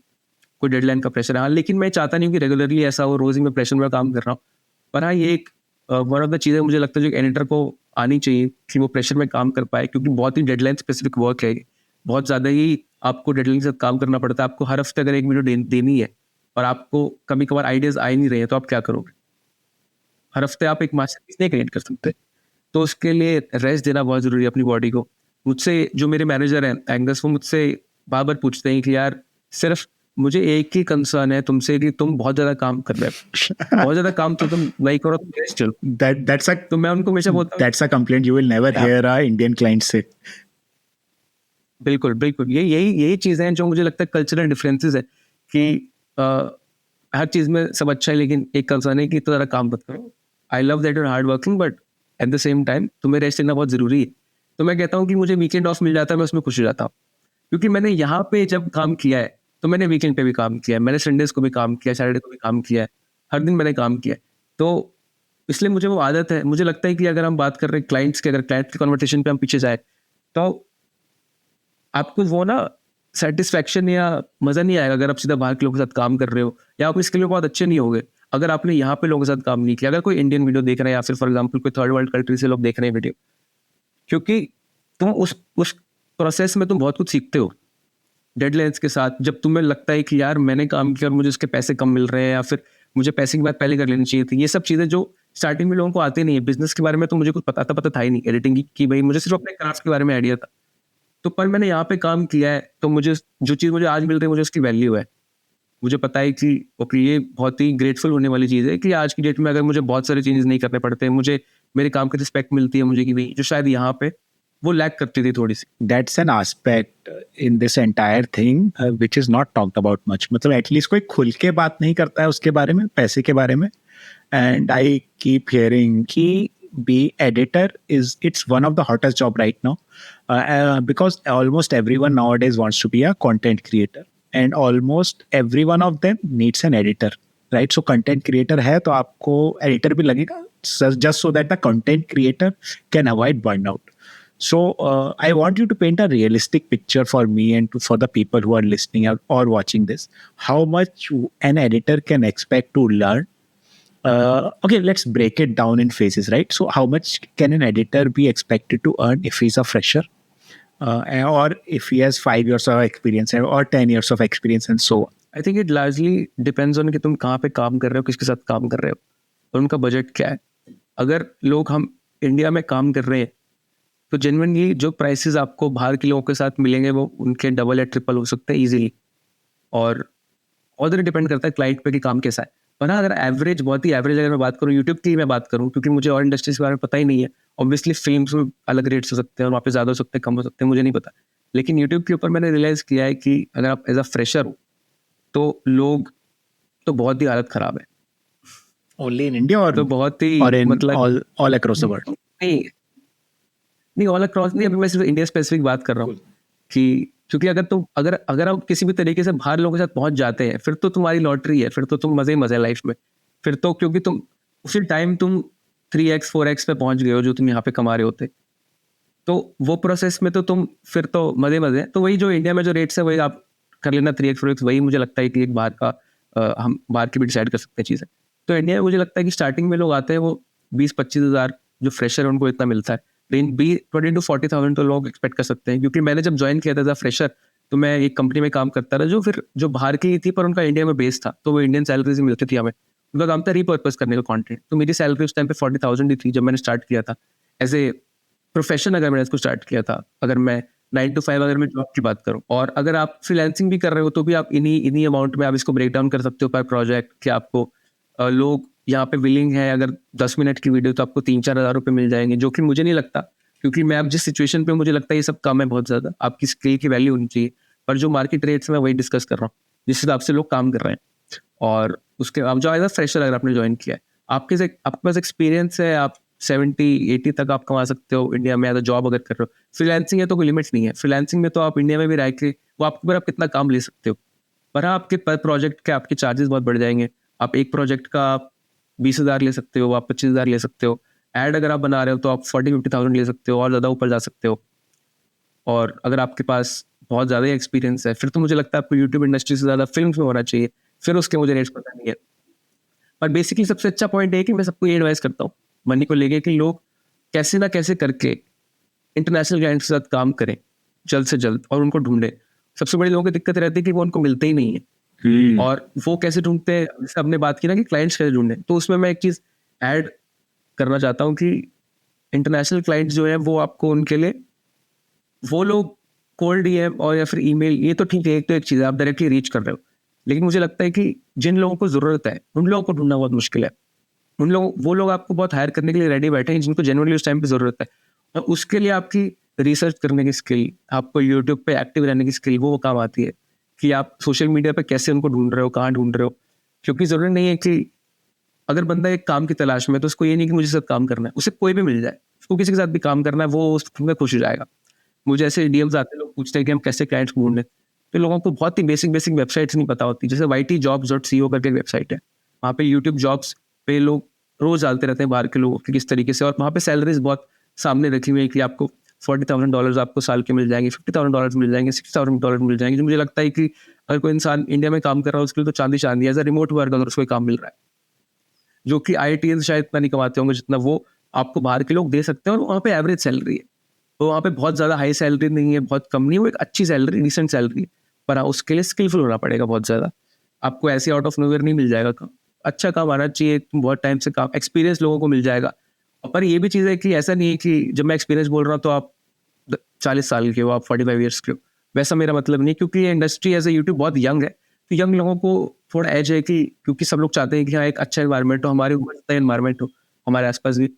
कोई डेडलाइन का प्रेशर है, हाँ, लेकिन मैं चाहता नहीं हूँ कि रेगुलरली ऐसा हो, रोज़ ही मैं प्रेशर में काम कर रहा हूँ। पर हाँ, ये एक वन ऑफ द चीज़ें मुझे लगता है जो एडिटर को आनी चाहिए कि वो प्रेशर में काम कर पाए, क्योंकि बहुत ही डेडलाइन स्पेसिफिक वर्क है, बहुत ज़्यादा ही आपको डेडलाइन के साथ काम करना पड़ता है। आपको हर हफ्ते अगर एक वीडियो देनी है और आपको कभी कभार आइडियाज़ आ ही नहीं रहे हैं, तो आप क्या करोगे? हर हफ्ते आप एक मास्टरपीस नहीं क्रिएट कर सकते। तो उसके लिए रेस्ट देना बहुत ज़रूरी है अपनी बॉडी को। मुझसे जो मेरे मैनेजर हैं एंगस, वो मुझसे बार बार पूछते हैं कि यार सिर्फ मुझे एक ही कंसर्न है तुमसे कि तुम बहुत ज़्यादा काम कर रहे हो, बहुत ज़्यादा काम तो तुम नहीं करो, तुम रेस्ट चलो। तो मैं उनको हमेशा बोलता हूँ that's a complaint you will never hear a Indian client say. बिल्कुल बिल्कुल, यही चीज़ें हैं जो मुझे लगता है कल्चरल डिफरेंसेस है कि हर चीज़ में सब अच्छा है, लेकिन एक कंसर्न है कि इतना ज़्यादा काम मत करो। I love that you are hard working, but at the same time तुम्हें रेस्ट लेना बहुत ज़रूरी है। तो मैं कहता हूँ कि मुझे वीकेंड ऑफ मिल जाता है, मैं उसमें खुश हो जाता हूँ, क्योंकि मैंने यहाँ पे जब काम किया है तो मैंने वीकेंड पे भी काम किया है, मैंने संडेज को भी काम किया, सैटरडे को भी काम किया है, हर दिन मैंने काम किया है। तो इसलिए मुझे वो आदत है। मुझे लगता है कि अगर हम बात कर रहे हैं क्लाइंट्स के, अगर क्लाइंट की कन्वर्सेशन पे हम पीछे जाए, तो आपको वो ना सेटिस्फैक्शन या मज़ा नहीं आएगा अगर आप सीधा बाहर के लोगों के साथ काम कर रहे हो, या आप इसके लिए बहुत अच्छे नहीं होगे अगर आपने यहाँ पे लोगों के साथ काम नहीं किया। अगर कोई इंडियन वीडियो देख रहे हैं या फिर फॉर एग्जांपल कोई थर्ड वर्ल्ड कंट्री से लोग देख रहे हैं वीडियो, क्योंकि तुम उस प्रोसेस में तुम बहुत कुछ सीखते हो डेडलाइंस के साथ। जब तुम्हें लगता है कि यार मैंने काम किया और मुझे उसके पैसे कम मिल रहे हैं, या फिर मुझे पैसे की बात पहले कर लेनी चाहिए थी, ये सब चीज़ें जो स्टार्टिंग में लोगों को आती नहीं है। बिजनेस के बारे में तो मुझे कुछ पता था ही नहीं, एडिटिंग की भाई मुझे सिर्फ अपने क्राफ्ट के बारे में आइडिया था। तो पर मैंने यहाँ पे काम किया है तो मुझे जो चीज़ मुझे आज मिल रही है मुझे उसकी वैल्यू है। मुझे पता है कि ओके, ये बहुत ही ग्रेटफुल होने वाली चीज़ है कि आज की डेट में अगर मुझे बहुत सारे चेंजेस नहीं करने पड़ते, मुझे मेरे काम की रिस्पेक्ट मिलती है मुझे, कि भाई जो शायद यहाँ पे वो लैक करती थी थोड़ी सी। That's an aspect in this entire thing which is not talked about much. मतलब एटलीस्ट कोई खुल के बात नहीं करता है उसके बारे में, पैसे के बारे में. And I keep hearing कि be editor it's one of the hottest job right now, because almost everyone nowadays wants to be a content creator, and almost every one of them needs an editor, right? So content creator है तो आपको editor भी लगेगा, just so that the content creator can avoid burnout. So I want you to paint a realistic picture for me and for the people who are listening or watching this. How much an editor can expect to learn? Okay, let's break it down in phases, right? So how much can an editor be expected to earn if he's a fresher? Or if he has 5 years of experience or 10 years of experience and so on? I think it largely depends on कि तुम कहाँ पे काम कर रहे हो, किसके साथ काम कर रहे हो, और उनका बजट क्या है। अगर लोग हम इंडिया में काम कर रहे हैं तो जेन्युइनली जो प्राइसेस आपको बाहर के लोगों के साथ मिलेंगे वो उनके डबल या ट्रिपल हो सकते हैं इजीली, और ऑलरेडी डिपेंड करता है क्लाइंट पे कि काम कैसा है। पर हाँ, अगर एवरेज, बहुत ही एवरेज अगर मैं बात करूँ, यूट्यूब की मैं बात करूँ, क्योंकि मुझे और इंडस्ट्रीज के बारे में पता ही नहीं है। ऑब्वियसली फिल्म्स में अलग रेट्स हो सकते हैं और वहाँ पे ज़्यादा हो सकते हैं, कम हो सकते हैं, मुझे नहीं पता। लेकिन यूट्यूब के ऊपर मैंने रियलाइज़ किया है कि अगर आप एज अ फ्रेशर हो तो लोग तो बहुत ही हालत ख़राब है। Only in India or तो बहुत ही or in मतलब all across the world? नहीं ऑल अक्रॉस नहीं, अभी मैं सिर्फ इंडिया स्पेसिफिक बात कर रहा हूँ कि क्योंकि अगर आप किसी भी तरीके से बाहर लोगों के साथ पहुंच जाते हैं फिर तो तुम्हारी लॉटरी है, फिर तो तुम मजे ही मजे लाइफ में। फिर तो क्योंकि तुम उसी टाइम तुम 3x 4x पे पहुंच गए हो जो तुम यहाँ पे कमा रहे होते, तो वो प्रोसेस में तो तुम फिर तो मजे मजे। तो वही जो इंडिया में जो रेट्स है वही आप कर लेना 3x 4x, वही मुझे लगता है कि एक बाहर का हम बाहर की भी डिसाइड कर सकते हैं चीज़ें। तो इंडिया में मुझे लगता है कि स्टार्टिंग में लोग आते हैं वो 20-25 हज़ार जो फ्रेशर है उनको इतना मिलता है, लेकिन 20 to 40,000 तो लोग एक्सपेक्ट कर सकते हैं। क्योंकि मैंने जब ज्वाइन किया था एज अ फ्रेशर तो मैं एक कंपनी में काम करता था जो बाहर की ही थी पर उनका इंडिया में बेस था, तो वो इंडियन सैलरीज ही मिलती थी हमें। उनका काम था रीपर्पज करने का कंटेंट। तो मेरी सैलरी उस टाइम पे 40,000 ही थी जब मैंने स्टार्ट किया था एज ए प्रोफेशन। अगर मैंने इसको स्टार्ट किया था, अगर मैं 9 to 5 अगर मैं जॉब की बात करूँ, और अगर आप फ्रीलांसिंग भी कर रहे हो तो भी आप इन्हीं अमाउंट में आप इसको ब्रेक डाउन कर सकते हो पर प्रोजेक्ट कि आपको लोग यहाँ पे विलिंग है। अगर 10 मिनट की वीडियो तो आपको 3-4 हज़ार रुपये मिल जाएंगे, जो कि मुझे नहीं लगता, क्योंकि मैं अब जिस सिचुएशन पे मुझे लगता है ये सब कम है बहुत ज़्यादा। आपकी स्किल की वैल्यू होनी चाहिए, पर जो मार्केट रेट्स मैं वही डिस्कस कर रहा हूँ जिस हिसाब से लोग काम कर रहे हैं। और उसके आप जो एज अ फ्रेशर अगर आपने ज्वाइन किया है, आपके पास एक्सपीरियंस है, आप 70-80 तक आप कमा सकते हो इंडिया में एज अ जॉब अगर कर रहे हो। फ्रीलांसिंग है तो कोई लिमिट्स नहीं है। फ्रीलांसिंग में तो आप इंडिया में भी रह के वो आपके ऊपर आप कितना काम ले सकते हो, पर हाँ आपके पर प्रोजेक्ट के आपके चार्जेस बहुत बढ़ जाएंगे। आप एक प्रोजेक्ट का 20,000 ले सकते हो, आप 25,000 ले सकते हो। ऐड अगर आप बना रहे हो तो आप 40-50,000 ले सकते हो और ज़्यादा ऊपर जा सकते हो। और अगर आपके पास बहुत ज़्यादा एक्सपीरियंस है फिर तो मुझे लगता है आपको यूट्यूब इंडस्ट्री से ज़्यादा फिल्म में होना चाहिए। फिर उसके मुझे रेट्स पता नहीं है, पर बेसिकली सबसे अच्छा पॉइंट है कि मैं सबको ये एडवाइस करता हूँ मनी को लेके कि लोग कैसे ना कैसे करके इंटरनेशनल क्लाइंट्स के साथ काम करें जल्द से जल्द और उनको ढूंढें। सबसे बड़ी लोगों की दिक्कत रहती है कि वो उनको मिलते ही नहीं है। और वो कैसे ढूंढते हैं, जैसे हमने बात की ना कि क्लाइंट्स कैसे ढूंढे, तो उसमें मैं एक चीज़ ऐड करना चाहता हूँ कि इंटरनेशनल क्लाइंट्स जो है वो आपको उनके लिए वो लोग कोल्ड डीएम और या फिर ईमेल, ये तो ठीक है, एक तो एक चीज़ है आप डायरेक्टली रीच कर रहे हो, लेकिन मुझे लगता है कि जिन लोगों को ज़रूरत है उन लोगों को ढूंढना बहुत मुश्किल है। वो लोग आपको बहुत हायर करने के लिए रेडी बैठे हैं जिनको जेन्युइनली उस टाइम पे ज़रूरत है, और उसके लिए आपकी रिसर्च करने की स्किल, आपको यूट्यूब पे एक्टिव रहने की स्किल, वो काम आती है कि आप सोशल मीडिया पे कैसे उनको ढूंढ रहे हो, कहाँ ढूंढ रहे हो। क्योंकि ज़रूरी नहीं है कि अगर बंदा एक काम की तलाश में है, तो उसको ये नहीं कि मुझे साथ काम करना है, उसे कोई भी मिल जाए, उसको किसी के साथ भी काम करना है, वो उसमें खुश हो जाएगा। मुझे ऐसे डीएम्स आते हैं, लोग पूछते हैं कि हम कैसे क्लाइंट्स ढूंढें, तो लोगों को बहुत ही बेसिक वेबसाइट्स नहीं पता होती। जैसे ytjobs.co करके एक वेबसाइट है, वहाँ पे यूट्यूब जॉब्स पे लोग रोज डालते रहते हैं बाहर के लोगों की किस तरीके से, और वहाँ पे सैलरीज बहुत सामने रखी हुई है कि आपको $40,000 आपको साल के मिल जाएंगे, $50,000 मिल जाएंगे, $60,000 मिल जाएंगे। जो मुझे लगता है कि अगर कोई इंसान इंडिया में काम कर रहा है उसके लिए तो चांदी चांदी है। एज अ रिमोट वर्क अगर उसको काम मिल रहा है, जो कि IITians शायद इतना नहीं कमाते होंगे जितना वो आपको बाहर के लोग दे सकते हैं, और वहाँ पे एवरेज सैलरी है। तो वहाँ पे बहुत ज़्यादा हाई सैलरी नहीं है, बहुत कम नहीं है, वो एक अच्छी सैलरी, डिसेंट सैलरी है। पर हाँ, उसके लिए स्किलफुल होना पड़ेगा बहुत ज़्यादा। आपको ऐसे आउट ऑफ नोवेयर नहीं मिल जाएगा काम। अच्छा काम आना चाहिए, तुम बहुत टाइम से काम, एक्सपीरियंस लोगों को मिल जाएगा। पर ये भी चीज़ है कि ऐसा नहीं है कि जब मैं एक्सपीरियंस बोल रहा हूँ तो आप 40 साल के हो, आप 45 ईयर्स के हो, वैसा मेरा मतलब नहीं। क्योंकि ये इंडस्ट्री एज ए यूट्यूब बहुत यंग है, तो यंग लोगों को थोड़ा एज है कि क्योंकि सब लोग चाहते हैं कि हाँ एक अच्छा एनवायरनमेंट हो, हमारे ऊपर का एनवायरनमेंट हो हमारे आसपास भी।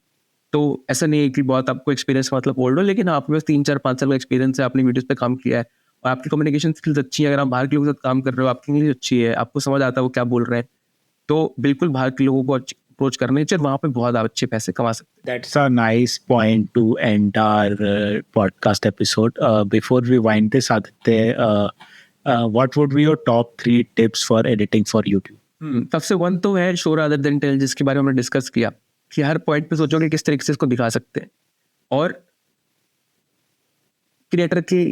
तो ऐसा नहीं है कि बहुत आपको एक्सपीरियंस मतलब ओल्ड हो, लेकिन आपके पास 3 4 5 साल का एक्सपीरियंस है, आपने वीडियोस पे काम किया है और आपकी कम्युनिकेशन स्किल्स अच्छी है। अगर आप बाहर के लोगों के साथ काम कर रहे हो, आपकी इंग्लिश अच्छी है, आपको समझ आता है वो क्या बोल रहे हैं, तो बिल्कुल बाहर के लोगों को अप्रोच करने चाहिए, वहाँ पे बहुत आप अच्छे पैसे कमा सकते हैं। That's a nice point to end our podcast episode. Before we wind this, Aditya, what would be your top 3 tips for editing for YouTube? सबसे वन तो है शो रादर देन टेल, जिसके बारे में हमने डिस्कस किया कि हर पॉइंट पे सोचो कि किस तरीके से इसको दिखा सकते हैं, और क्रिएटर के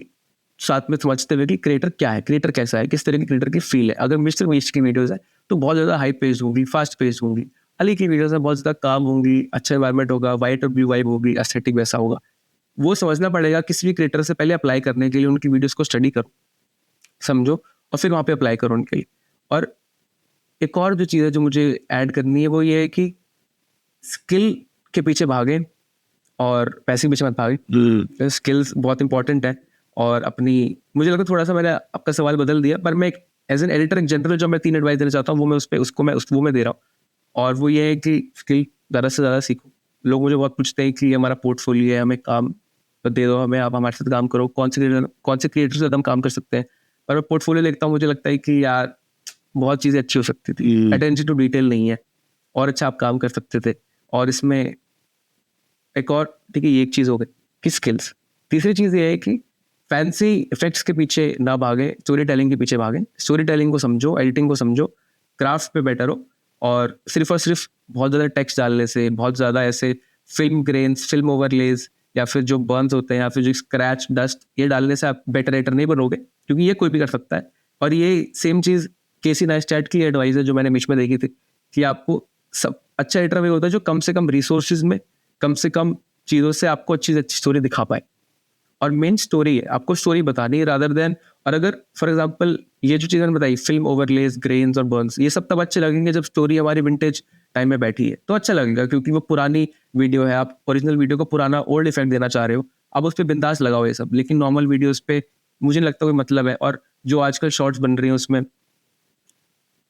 साथ में समझते हुए कि क्रिएटर क्या है, क्रिएटर कैसा है, किस तरह की क्रिएटर की फील है। अगर मिस्टर बीस्ट की वीडियोस है तो बहुत ज़्यादा हाई पेज होगी, फास्ट पेज होगी। अली की वीडियोस में बहुत ज़्यादा काम होंगी, अच्छा एनवायरनमेंट होगा, वाइट और ब्लू वाइब होगी, एस्थेटिक वैसा होगा। वो समझना पड़ेगा किसी भी क्रिएटर से पहले अप्लाई करने के लिए, उनकी वीडियोस को स्टडी करो, समझो, और फिर वहाँ पे अप्लाई करो उनके लिए। और एक और जो चीज़ है जो मुझे ऐड करनी है वो ये है कि स्किल के पीछे भागें और पैसे के पीछे मत भागें। स्किल्स बहुत इंपॉर्टेंट है। और अपनी, मुझे लगता है थोड़ा सा मैंने आपका सवाल बदल दिया, पर मैं एक as an editor in general जो मैं 3 एडवाइस देना चाहता हूँ वो मैं वो मैं दे रहा हूँ। और वो ये है कि स्किल ज़्यादा से ज़्यादा सीखो। लोग मुझे बहुत पूछते हैं कि हमारा पोर्टफोलियो है, हमें काम दे दो, हमें आप हमारे साथ काम करो, कौन से क्रिएटर से हम काम कर सकते हैं। पर मैं पोर्टफोलियो देखता हूँ, मुझे लगता है कि यार बहुत चीज़ें अच्छी हो सकती थी, अटेंशन टू डिटेल नहीं है, और अच्छा आप काम कर सकते थे। और इसमें एक और, ठीक है, ये एक चीज़ हो गई कि स्किल्स। तीसरी चीज़ ये है कि फैंसी इफेक्ट्स के पीछे ना भागें, स्टोरी टेलिंग के पीछे भागें। स्टोरी टेलिंग को समझो, एडिटिंग को समझो, क्राफ्ट पे बेटर हो। और सिर्फ बहुत ज़्यादा टेक्स्ट डालने से, बहुत ज़्यादा ऐसे फिल्म ग्रेन्स, फिल्म ओवरलेज, या फिर जो बर्न्स होते हैं, या फिर जो स्क्रैच डस्ट, ये डालने से आप बेटर एडिटर नहीं बनोगे, क्योंकि ये कोई भी कर सकता है। और ये सेम चीज़ केसी नाइस्टैट की एडवाइस है जो मैंने बीच में देखी थी, कि आपको सब अच्छा एडिटर वही होता है जो कम से कम रिसोर्सेज में, कम से कम चीज़ों से आपको अच्छी स्टोरी दिखा पाए। और मेन स्टोरी है, आपको स्टोरी बतानी है रादर देन। और अगर फॉर एग्जांपल ये जो चीज़ें बताई, फिल्म ओवरलेज, ग्रेन्स और बर्न्स, ये सब तब अच्छे लगेंगे जब स्टोरी हमारी विंटेज टाइम में बैठी है, तो अच्छा लगेगा, क्योंकि वो पुरानी वीडियो है, आप ओरिजिनल वीडियो को पुराना ओल्ड इफेक्ट देना चाह रहे हो, आप उस पर बिंदास लगाओ ये सब। लेकिन नॉर्मल वीडियोस पे मुझे नहीं लगता कोई मतलब है। और जो आजकल शॉर्ट्स बन रही हैं उसमें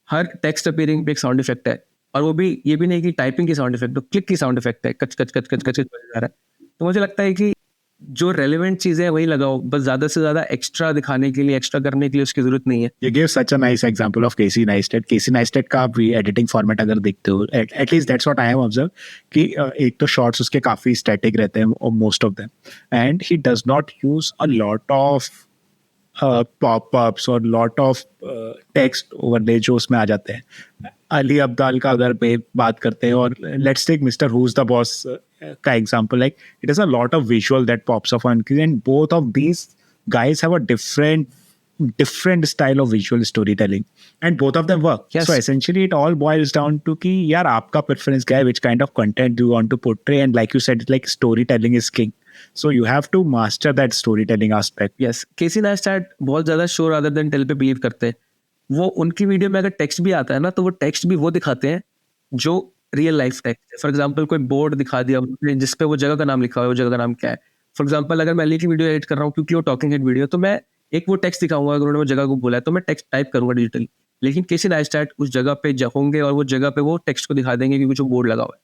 हर टेक्स्ट अपीयरिंग पे एक साउंड इफेक्ट है, और वो भी ये भी नहीं कि टाइपिंग की साउंड इफेक्ट हो, क्लिक की साउंड इफेक्ट है, कच कच कच कच कच कच जा रहा है। तो मुझे लगता है कि जो रेलेवेंट चीज़ें हैं वही लगाओ, बस ज़्यादा से ज़्यादा एक्स्ट्रा दिखाने के लिए, एक्स्ट्रा करने के लिए उसकी ज़रूरत नहीं है। You gave such a nice example of Casey Neistat. Casey Neistat का भी एडिटिंग फॉर्मेट अगर देखते हो, at least that's what I have observed, कि एक तो शॉर्ट्स उसके काफ़ी स्टैटिक रहते हैं, most of them, and he does not use a lot of popups और लॉट ऑफ टेक्स्ट ओवरले जो उसमें आ जाते हैं। अली अब्दाल का अगर बात करते हैं, और let's take mister who is the boss का example, like it is a lot of visual that pops up on, and both of these guys have a different style of visual storytelling, and both of them work. Yes. So essentially it all boils down to कि यार आपका preference क्या है, which kind of content do you want to portray, and like you said, like storytelling is king. So you have to master that storytelling aspect. Yes, KC Neistat बहुत ज़्यादा show rather than tell पे believe करते हैं। वो उनकी video में अगर text भी आता है ना, तो वो टेक्स्ट भी वो दिखाते हैं जो रियल लाइफ टेक्स्ट है। फॉर एग्जाम्पल कोई बोर्ड दिखा दिया जिसपे वो जगह का नाम लिखा हुआ है, वो जगह का नाम क्या है। फॉर एग्जाम्पल अगर मैं अली की वीडियो एडिट कर रहा हूँ, क्योंकि वो टॉकिंग हेड वीडियो, तो मैं एक वो टेक्स्ट दिखाऊंगा, अगर उन्होंने वो जगह को बोला है तो मैं टेक्स्ट टाइप करूंगा डिजिटली। लेकिन केसी नाइस्टैट उस जगह पे होंगे और वो जगह पे वो टेक्स्ट को दिखा देंगे क्योंकि जो बोर्ड लगा हुआ है।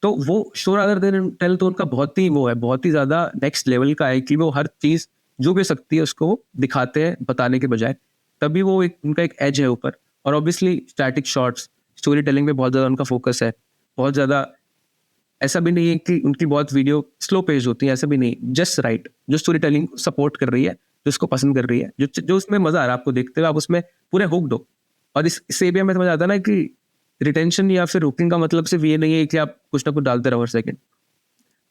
तो वो शो रादर देन टेल तो उनका बहुत ही ज़्यादा नेक्स्ट लेवल का है कि वो हर चीज़ जो भी सकती है उसको वो दिखाते हैं बताने के बजाय, तभी वो उनका एक एज है ऊपर। और obviously static shots, story telling में बहुत ज़्यादा उनका फोकस है, बहुत ज़्यादा। ऐसा भी नहीं है कि उनकी बहुत वीडियो स्लो पेज होती है, ऐसा भी नहीं, जस्ट राइट, जो स्टोरी टेलिंग सपोर्ट कर रही है, जो उसको पसंद कर रही है, जो उसमें मजा आ रहा है आपको देखते हुए, आप उसमें पूरे हुक्ड हो। और इससे भी हमें समझ आता है ना कि रिटेंशन या फिर हुकिंग का मतलब सिर्फ ये नहीं है कि आप कुछ ना कुछ डालते रहो हर सेकंड।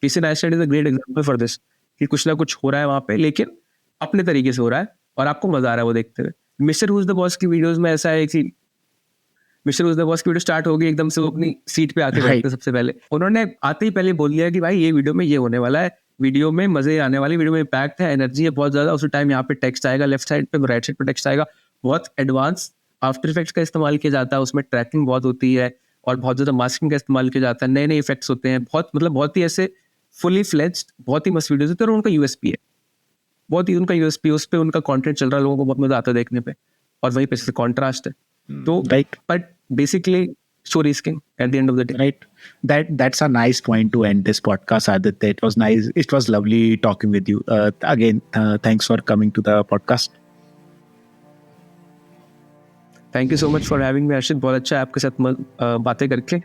किसी नाइस्टेड is a great example for this, कि कुछ ना कुछ हो रहा है वहां पे, लेकिन अपने तरीके से हो रहा है और आपको मजा आ रहा है वो देखते हुए। मिस्टर हुज द बॉस की वीडियोस में ऐसा है कि मिस्टर हुज द बॉस की वीडियो स्टार्ट होगी, एकदम से वो अपनी सीट पे आके बैठते सबसे पहले। उन्होंने आते ही पहले बोल दिया कि भाई ये वीडियो में ये होने वाला है, वीडियो में मजे आने वाली, वीडियो में इम्पैक्ट है, एनर्जी है बहुत ज्यादा। उसी टाइम यहाँ पे टेक्स्ट आएगा लेफ्ट साइड पे, राइट साइड पे टेक्स्ट आएगा। बहुत एडवांस आफ्टर इफेक्ट्स का इस्तेमाल किया जाता है, उसमें ट्रैकिंग बहुत होती है और बहुत ज्यादा मास्किंग का इस्तेमाल किया जाता है, नए नए इफेक्ट्स होते हैं, बहुत ही ऐसे फुली फ्लेज्ड, बहुत ही मस्त वीडियोस होते हैं। और उनका यूएसपी है, बहुत ही उनका यूएसपी, उस पे उनका कंटेंट चल रहा है, लोगों को बहुत मजा आता है देखने पे, और वहीं पे से कॉन्ट्रास्ट है। तो but basically story is king at the end of the day. Right. That's a nice point to end this podcast, Aditya. It was nice. It was lovely talking with you. Again, thanks for coming to the podcast. Thank you so much for having me, Arshit. बहुत अच्छा है आपके साथ बातें करके।